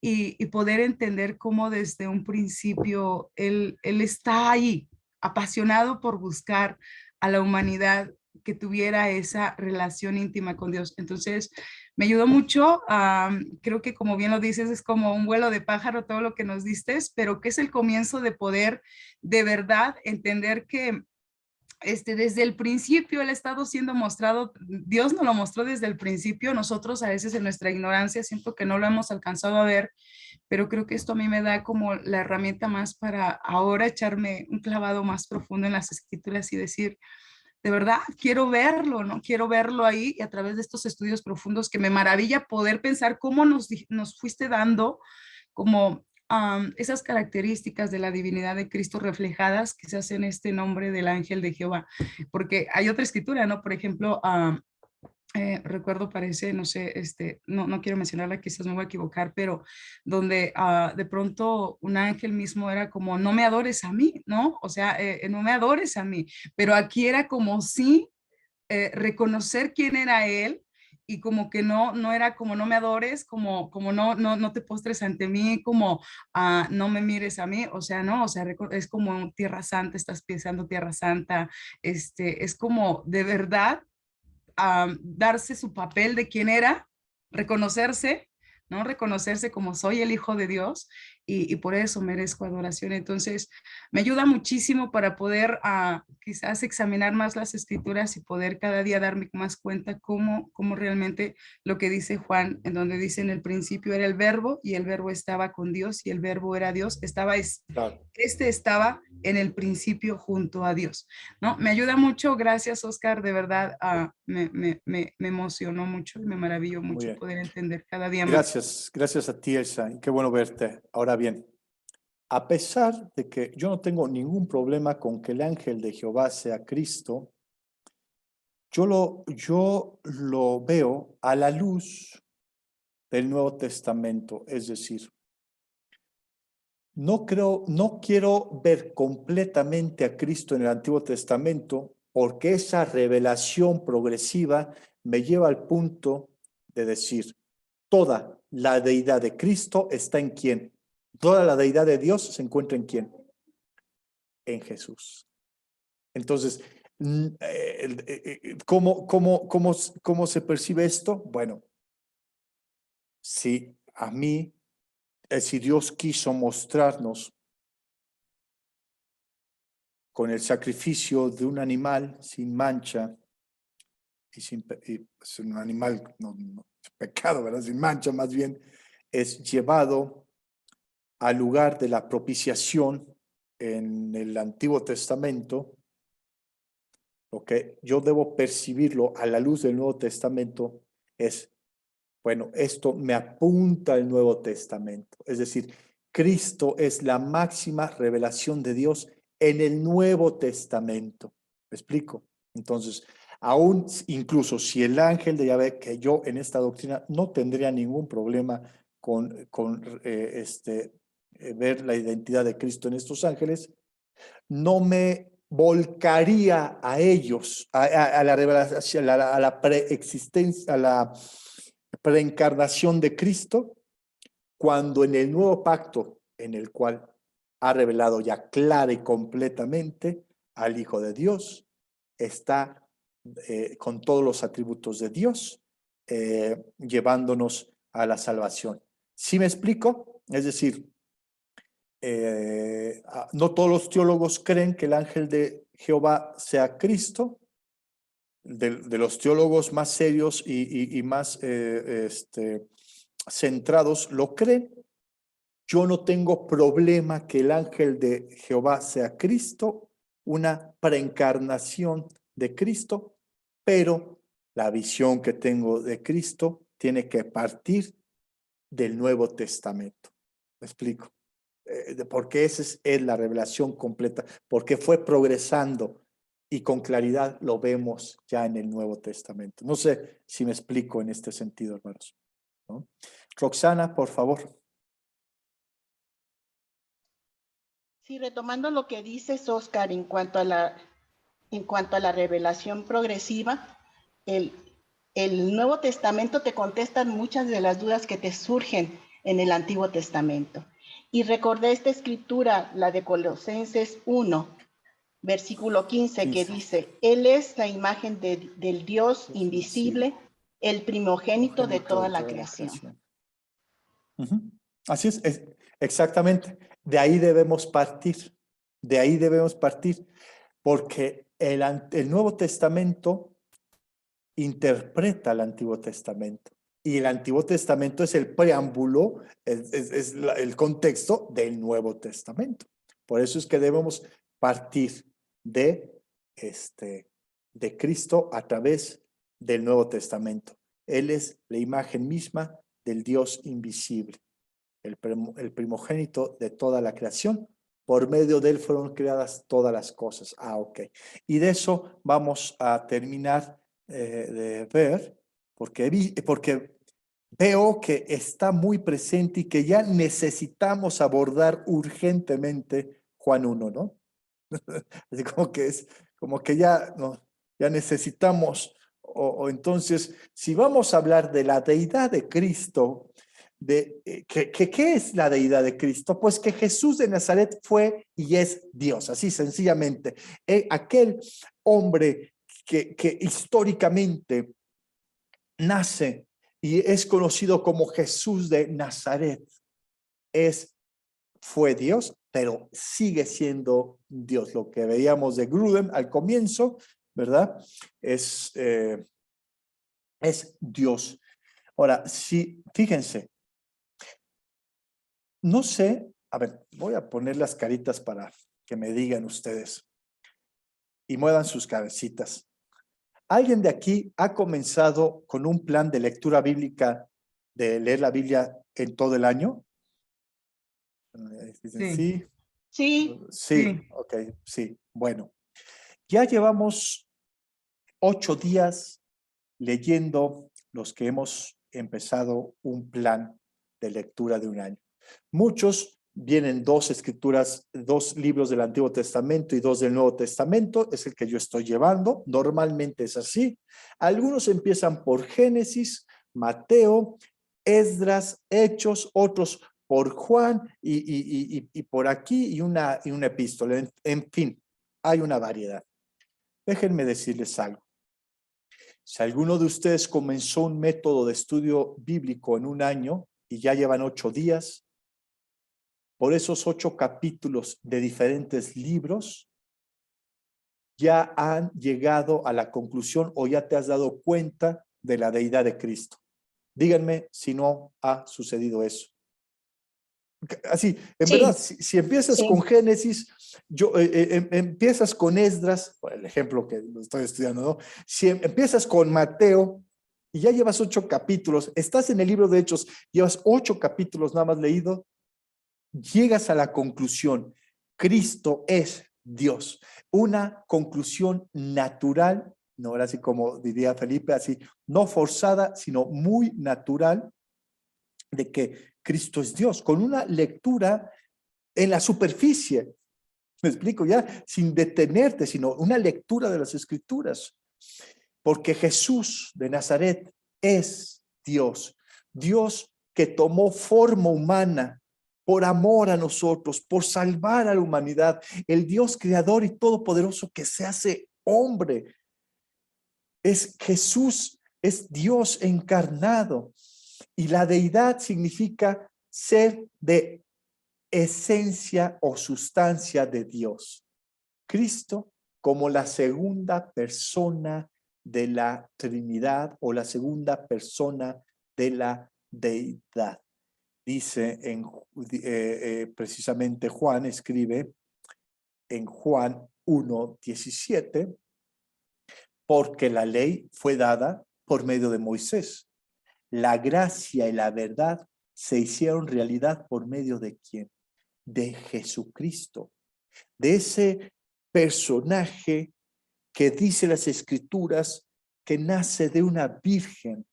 y poder entender cómo desde un principio él está ahí, apasionado por buscar a la humanidad que tuviera esa relación íntima con Dios. Entonces, me ayudó mucho. Creo que como bien lo dices, es como un vuelo de pájaro todo lo que nos diste, pero que es el comienzo de poder de verdad entender que desde el principio él ha estado siendo mostrado, Dios nos lo mostró desde el principio, nosotros a veces en nuestra ignorancia siento que no lo hemos alcanzado a ver, pero creo que esto a mí me da como la herramienta más para ahora echarme un clavado más profundo en las escrituras y decir, de verdad, quiero verlo, ¿no? Quiero verlo ahí y a través de estos estudios profundos que me maravilla poder pensar cómo nos fuiste dando como esas características de la divinidad de Cristo reflejadas que se hacen este nombre del ángel de Jehová. Porque hay otra escritura, ¿no? Por ejemplo, recuerdo, parece, no sé, no quiero mencionarla, quizás me voy a equivocar, pero donde de pronto un ángel mismo era como, no me adores a mí, ¿no? O sea, no me adores a mí, pero aquí era como sí reconocer quién era él y como que no era como no me adores, como no te postres ante mí, como no me mires a mí, o sea, no, o sea, es como tierra santa, estás pisando tierra santa, es como de verdad darse su papel de quién era, reconocerse, ¿no? Reconocerse como soy el hijo de Dios y por eso merezco adoración. Entonces, me ayuda muchísimo para poder quizás examinar más las escrituras y poder cada día darme más cuenta cómo realmente lo que dice Juan, en donde dice en el principio era el verbo y el verbo estaba con Dios y el verbo era Dios, Claro. estaba en el principio junto a Dios, ¿no? Me ayuda mucho, gracias Oscar, de verdad me emocionó mucho y me maravilló Muy mucho bien. poder entender cada día más. Gracias a ti, Elsa, y qué bueno verte. Ahora bien, a pesar de que yo no tengo ningún problema con que el ángel de Jehová sea Cristo, yo lo veo a la luz del Nuevo Testamento, es decir, no quiero ver completamente a Cristo en el Antiguo Testamento porque esa revelación progresiva me lleva al punto de decir, toda la deidad de Cristo está en quién. Toda la deidad de Dios se encuentra en quién. En Jesús. Entonces, ¿cómo se percibe esto? Bueno, si Dios quiso mostrarnos con el sacrificio de un animal sin mancha, es un animal, no pecado, ¿verdad? Sin mancha, más bien, es llevado al lugar de la propiciación en el Antiguo Testamento, lo que yo debo percibirlo a la luz del Nuevo Testamento es, bueno, esto me apunta al Nuevo Testamento. Es decir, Cristo es la máxima revelación de Dios en el Nuevo Testamento. ¿Me explico? Entonces, aún incluso si el ángel de Yahvé, que yo en esta doctrina no tendría ningún problema con ver la identidad de Cristo en estos ángeles, no me volcaría a ellos, a la revelación, a la preexistencia, a la preencarnación de Cristo, cuando en el nuevo pacto, en el cual ha revelado ya clara y completamente al Hijo de Dios, está con todos los atributos de Dios, llevándonos a la salvación. ¿Sí me explico? Es decir, no todos los teólogos creen que el ángel de Jehová sea Cristo. De los teólogos más serios y más centrados lo creen. Yo no tengo problema que el ángel de Jehová sea Cristo, una preencarnación de Cristo, pero la visión que tengo de Cristo tiene que partir del Nuevo Testamento. ¿Me explico? Porque esa es la revelación completa, porque fue progresando y con claridad lo vemos ya en el Nuevo Testamento. No sé si me explico en este sentido, hermanos, ¿no? Roxana, por favor. Sí, retomando lo que dices, Oscar, en cuanto a la revelación progresiva, el Nuevo Testamento te contesta muchas de las dudas que te surgen en el Antiguo Testamento. Y recordé esta escritura, la de Colosenses 1, versículo 15, que dice, Él es la imagen del Dios invisible, el primogénito de toda la creación. Así es, exactamente. De ahí debemos partir, porque el Nuevo Testamento interpreta el Antiguo Testamento. Y el Antiguo Testamento es el preámbulo, es el contexto del Nuevo Testamento. Por eso es que debemos partir de Cristo a través del Nuevo Testamento. Él es la imagen misma del Dios invisible, el primogénito de toda la creación. Por medio de él fueron creadas todas las cosas. Ok. Y de eso vamos a terminar de ver, porque veo que está muy presente y que ya necesitamos abordar urgentemente Juan 1, ¿no? Así como que ya, no, ya necesitamos, o entonces, si vamos a hablar de la deidad de Cristo, ¿qué es la deidad de Cristo? Pues que Jesús de Nazaret fue y es Dios, así sencillamente. Aquel hombre que históricamente nace y es conocido como Jesús de Nazaret, fue Dios, pero sigue siendo Dios. Lo que veíamos de Grudem al comienzo, ¿verdad? Es Dios. Ahora, fíjense, no sé, a ver, voy a poner las caritas para que me digan ustedes y muevan sus cabecitas. ¿Alguien de aquí ha comenzado con un plan de lectura bíblica, de leer la Biblia en todo el año? Sí. Sí. Ok, sí. Bueno, ya llevamos 8 días leyendo los que hemos empezado un plan de lectura de un año. Muchos vienen 2 escrituras, 2 libros del Antiguo Testamento y 2 del Nuevo Testamento, es el que yo estoy llevando, normalmente es así. Algunos empiezan por Génesis, Mateo, Esdras, Hechos, otros por Juan y por aquí y una epístola. En fin, hay una variedad. Déjenme decirles algo. Si alguno de ustedes comenzó un método de estudio bíblico en un año y ya llevan 8 días, por esos 8 capítulos de diferentes libros, ya han llegado a la conclusión o ya te has dado cuenta de la deidad de Cristo. Díganme si no ha sucedido eso. así, en Sí, verdad, si empiezas sí. con Génesis, empiezas con Esdras, por el ejemplo que lo estoy estudiando, ¿no? Si empiezas con Mateo y ya llevas 8 capítulos, estás en el libro de Hechos, llevas 8 capítulos nada más leído, llegas a la conclusión, Cristo es Dios. Una conclusión natural, no era así como diría Felipe, así, no forzada, sino muy natural, de que Cristo es Dios, con una lectura en la superficie, me explico ya, sin detenerte, sino una lectura de las Escrituras, porque Jesús de Nazaret es Dios, Dios que tomó forma humana por amor a nosotros, por salvar a la humanidad, el Dios creador y todopoderoso que se hace hombre, es Jesús, es Dios encarnado. Y la deidad significa ser de esencia o sustancia de Dios. Cristo como la segunda persona de la Trinidad o la segunda persona de la deidad. Dice precisamente Juan, escribe en Juan 1:17, porque la ley fue dada por medio de Moisés. La gracia y la verdad se hicieron realidad por medio de ¿quién? De Jesucristo, de ese personaje que dice las Escrituras que nace de una virgen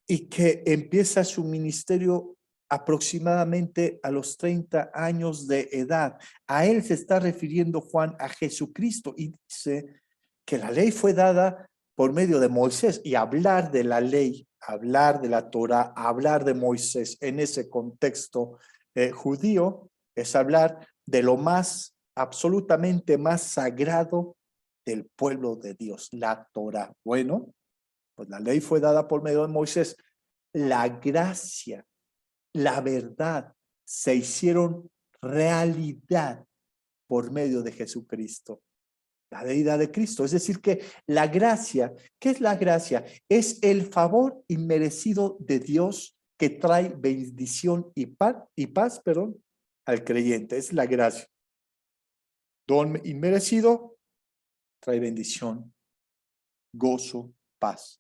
y que empieza su ministerio aproximadamente a los 30 años de edad. A él se está refiriendo Juan, a Jesucristo, y dice que la ley fue dada por medio de Moisés, y hablar de la ley, hablar de la Torá, hablar de Moisés en ese contexto judío es hablar de lo más, absolutamente más sagrado del pueblo de Dios, la Torá. Bueno, pues la ley fue dada por medio de Moisés. La gracia, la verdad se hicieron realidad por medio de Jesucristo, la deidad de Cristo. Es decir, que la gracia, ¿qué es la gracia? Es el favor inmerecido de Dios que trae bendición y paz, al creyente. Es la gracia. Don inmerecido trae bendición, gozo, paz.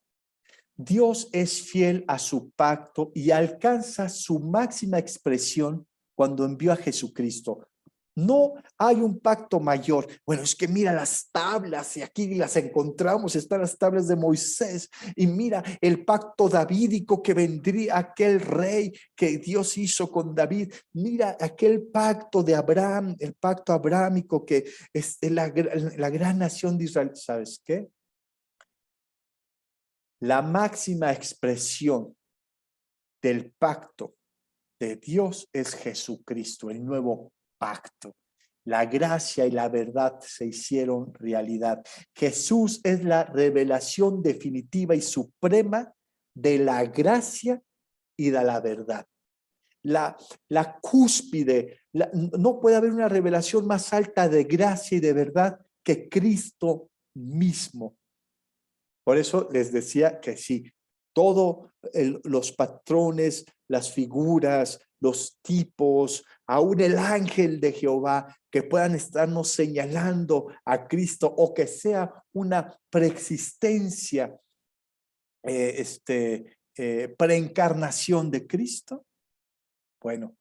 Dios es fiel a su pacto y alcanza su máxima expresión cuando envió a Jesucristo. No hay un pacto mayor. Bueno, es que mira las tablas y aquí las encontramos, están las tablas de Moisés y mira el pacto davídico que vendría, aquel rey que Dios hizo con David. Mira aquel pacto de Abraham, el pacto abrahámico que es la gran nación de Israel. ¿Sabes qué? La máxima expresión del pacto de Dios es Jesucristo, el nuevo pacto. La gracia y la verdad se hicieron realidad. Jesús es la revelación definitiva y suprema de la gracia y de la verdad. La cúspide, no puede haber una revelación más alta de gracia y de verdad que Cristo mismo. Por eso les decía que sí, todos los patrones, las figuras, los tipos, aún el ángel de Jehová, que puedan estarnos señalando a Cristo o que sea una preexistencia, preencarnación de Cristo, bueno,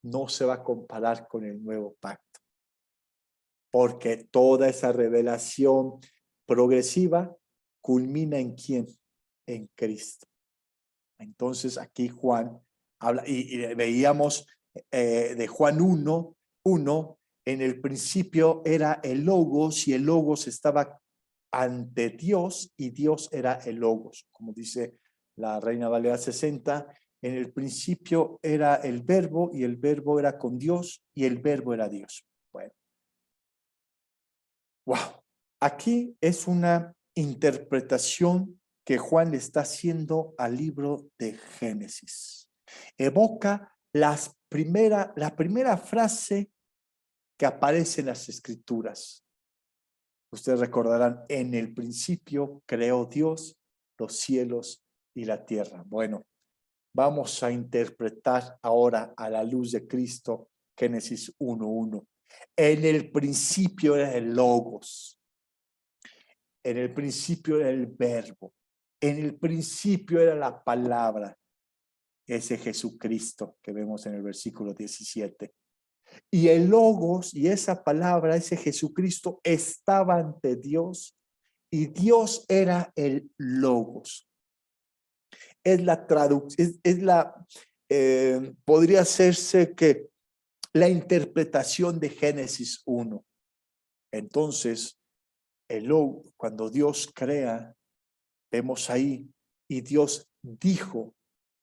no se va a comparar con el nuevo pacto, porque toda esa revelación progresiva culmina ¿en quién? En Cristo. Entonces aquí Juan habla y veíamos de Juan 1, en el principio era el Logos y el Logos estaba ante Dios y Dios era el Logos, como dice la Reina Valera 60, en el principio era el Verbo y el Verbo era con Dios y el Verbo era Dios. Bueno, wow, aquí es una interpretación que Juan le está haciendo al libro de Génesis. Evoca la primera frase que aparece en las Escrituras. Ustedes recordarán, en el principio creó Dios los cielos y la tierra. Bueno, Vamos a interpretar ahora a la luz de Cristo Génesis 1:1. En el principio era el Logos. En el principio era el Verbo. En el principio era la palabra. Ese Jesucristo que vemos en el versículo 17. Y el Logos y esa palabra, ese Jesucristo, estaba ante Dios y Dios era el Logos. Es la traducción, podría hacerse que la interpretación de Génesis 1. Entonces, cuando Dios crea, vemos ahí, y Dios dijo,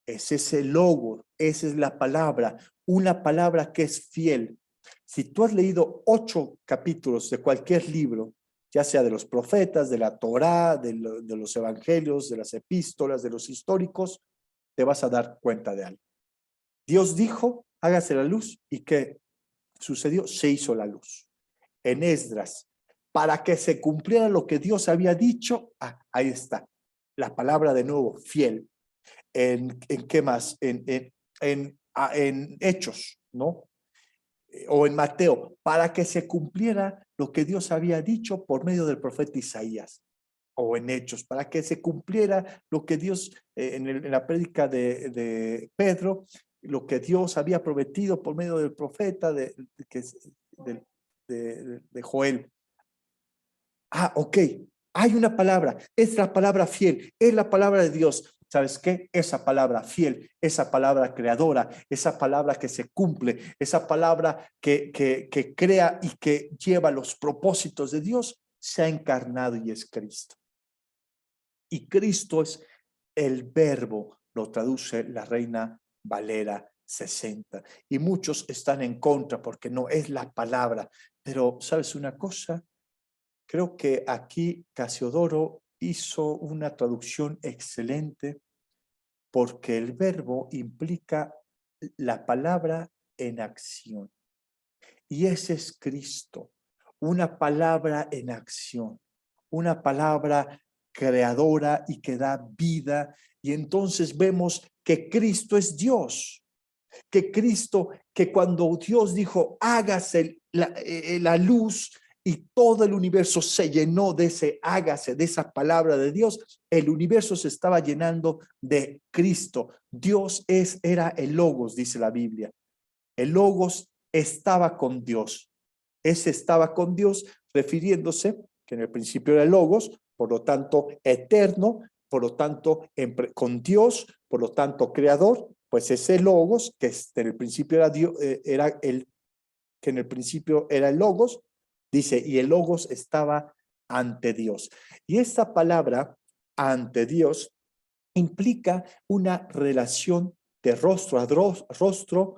es ese logo, esa es la palabra, una palabra que es fiel. Si tú has leído 8 capítulos de cualquier libro, ya sea de los profetas, de la Torá, de los evangelios, de las epístolas, de los históricos, te vas a dar cuenta de algo. Dios dijo, hágase la luz, ¿y qué sucedió? Se hizo la luz. En Esdras, para que se cumpliera lo que Dios había dicho, ahí está, la palabra de nuevo, fiel. ¿En qué más? En Hechos, ¿no? O en Mateo, para que se cumpliera lo que Dios había dicho por medio del profeta Isaías. O en Hechos, para que se cumpliera lo que Dios, en la prédica de Pedro, lo que Dios había prometido por medio del profeta de Joel. Ok, hay una palabra, es la palabra fiel, es la palabra de Dios. ¿Sabes qué? Esa palabra fiel, esa palabra creadora, esa palabra que se cumple, esa palabra que crea y que lleva los propósitos de Dios, se ha encarnado y es Cristo. Y Cristo es el verbo, lo traduce la Reina Valera 60. Y muchos están en contra porque no es la palabra. Pero, ¿sabes una cosa? Creo que aquí Casiodoro hizo una traducción excelente porque el verbo implica la palabra en acción. Y ese es Cristo, una palabra en acción, una palabra creadora y que da vida. Y entonces vemos que Cristo es Dios, que Cristo, que cuando Dios dijo, hágase la luz, y todo el universo se llenó de ese hágase, de esa palabra de Dios, el universo se estaba llenando de Cristo. Dios era el Logos, dice la Biblia. El Logos estaba con Dios. Ese estaba con Dios, refiriéndose que en el principio era el Logos, por lo tanto eterno, por lo tanto con Dios, por lo tanto creador. Pues ese Logos, que en el principio era Dios, que en el principio era el Logos, dice, y el Logos estaba ante Dios. Y esta palabra, ante Dios, implica una relación de rostro a rostro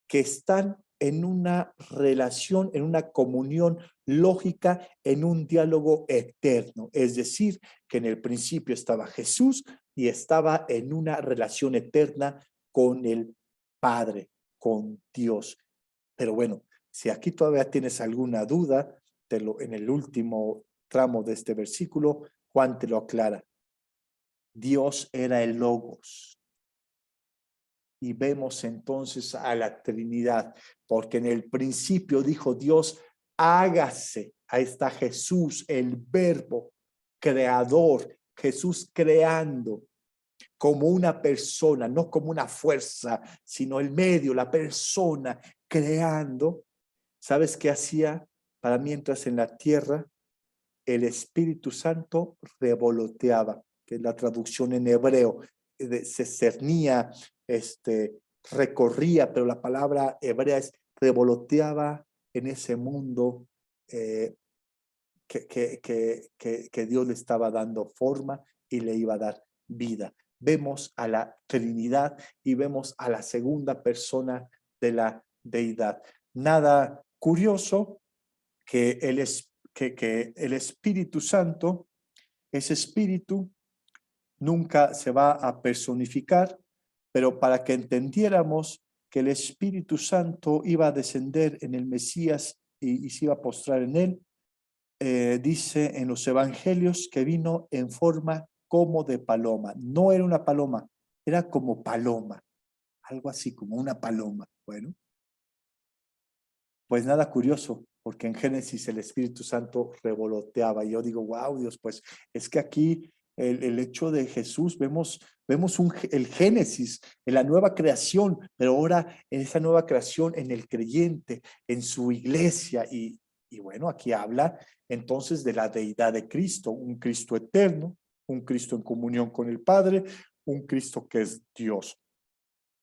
que están en una relación, en una comunión lógica, en un diálogo eterno. Es decir, que en el principio estaba Jesús y estaba en una relación eterna con el Padre, con Dios. Pero bueno, si aquí todavía tienes alguna duda, en el último tramo de este versículo, Juan te lo aclara. Dios era el Logos. Y vemos entonces a la Trinidad, porque en el principio dijo Dios, hágase. Ahí está Jesús, el verbo creador, Jesús creando como una persona, no como una fuerza, sino el medio, la persona creando. ¿Sabes qué hacía? Para mientras en la tierra el Espíritu Santo revoloteaba, que es la traducción en hebreo, se cernía, recorría, pero la palabra hebrea es revoloteaba en ese mundo que Dios le estaba dando forma y le iba a dar vida. Vemos a la Trinidad y vemos a la segunda persona de la deidad. Nada curioso que el Espíritu Santo, ese espíritu, nunca se va a personificar, pero para que entendiéramos que el Espíritu Santo iba a descender en el Mesías y se iba a postrar en él, dice en los evangelios que vino en forma como de paloma. No era una paloma, era como paloma, algo así como una paloma. Bueno, pues nada curioso, porque en Génesis el Espíritu Santo revoloteaba. Y yo digo, wow, Dios, pues es que aquí el hecho de Jesús, vemos el Génesis, en la nueva creación, pero ahora en esa nueva creación, en el creyente, en su iglesia. Y bueno, aquí habla entonces de la deidad de Cristo, un Cristo eterno, un Cristo en comunión con el Padre, un Cristo que es Dios.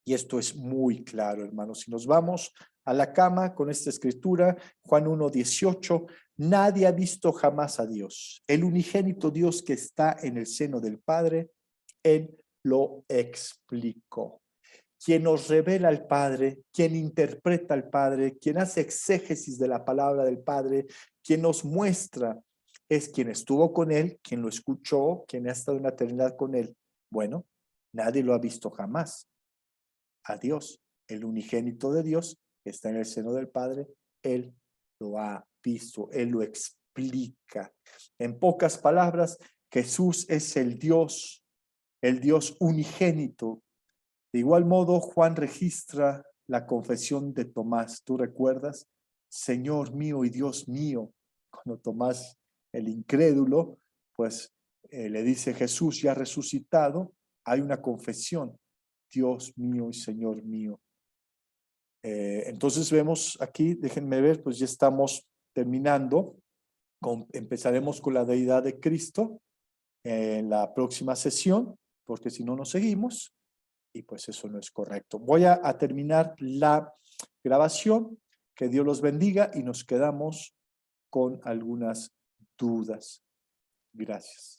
Y esto es muy claro, hermanos. Si nos vamos a la cama con esta escritura, Juan 1:18, nadie ha visto jamás a Dios. El unigénito Dios que está en el seno del Padre, Él lo explicó. Quien nos revela al Padre, quien interpreta al Padre, quien hace exégesis de la palabra del Padre, quien nos muestra, es quien estuvo con Él, quien lo escuchó, quien ha estado en la eternidad con Él. Bueno, nadie lo ha visto jamás. A Dios, el unigénito de Dios, que está en el seno del Padre, Él lo ha visto, Él lo explica. En pocas palabras, Jesús es el Dios unigénito. De igual modo, Juan registra la confesión de Tomás. ¿Tú recuerdas? Señor mío y Dios mío. Cuando Tomás, el incrédulo, pues le dice Jesús ya resucitado, hay una confesión. Dios mío y Señor mío. Entonces vemos aquí, déjenme ver, pues ya estamos terminando. Empezaremos con la deidad de Cristo en la próxima sesión, porque si no nos seguimos, y pues eso no es correcto. Voy a terminar la grabación. Que Dios los bendiga y nos quedamos con algunas dudas. Gracias.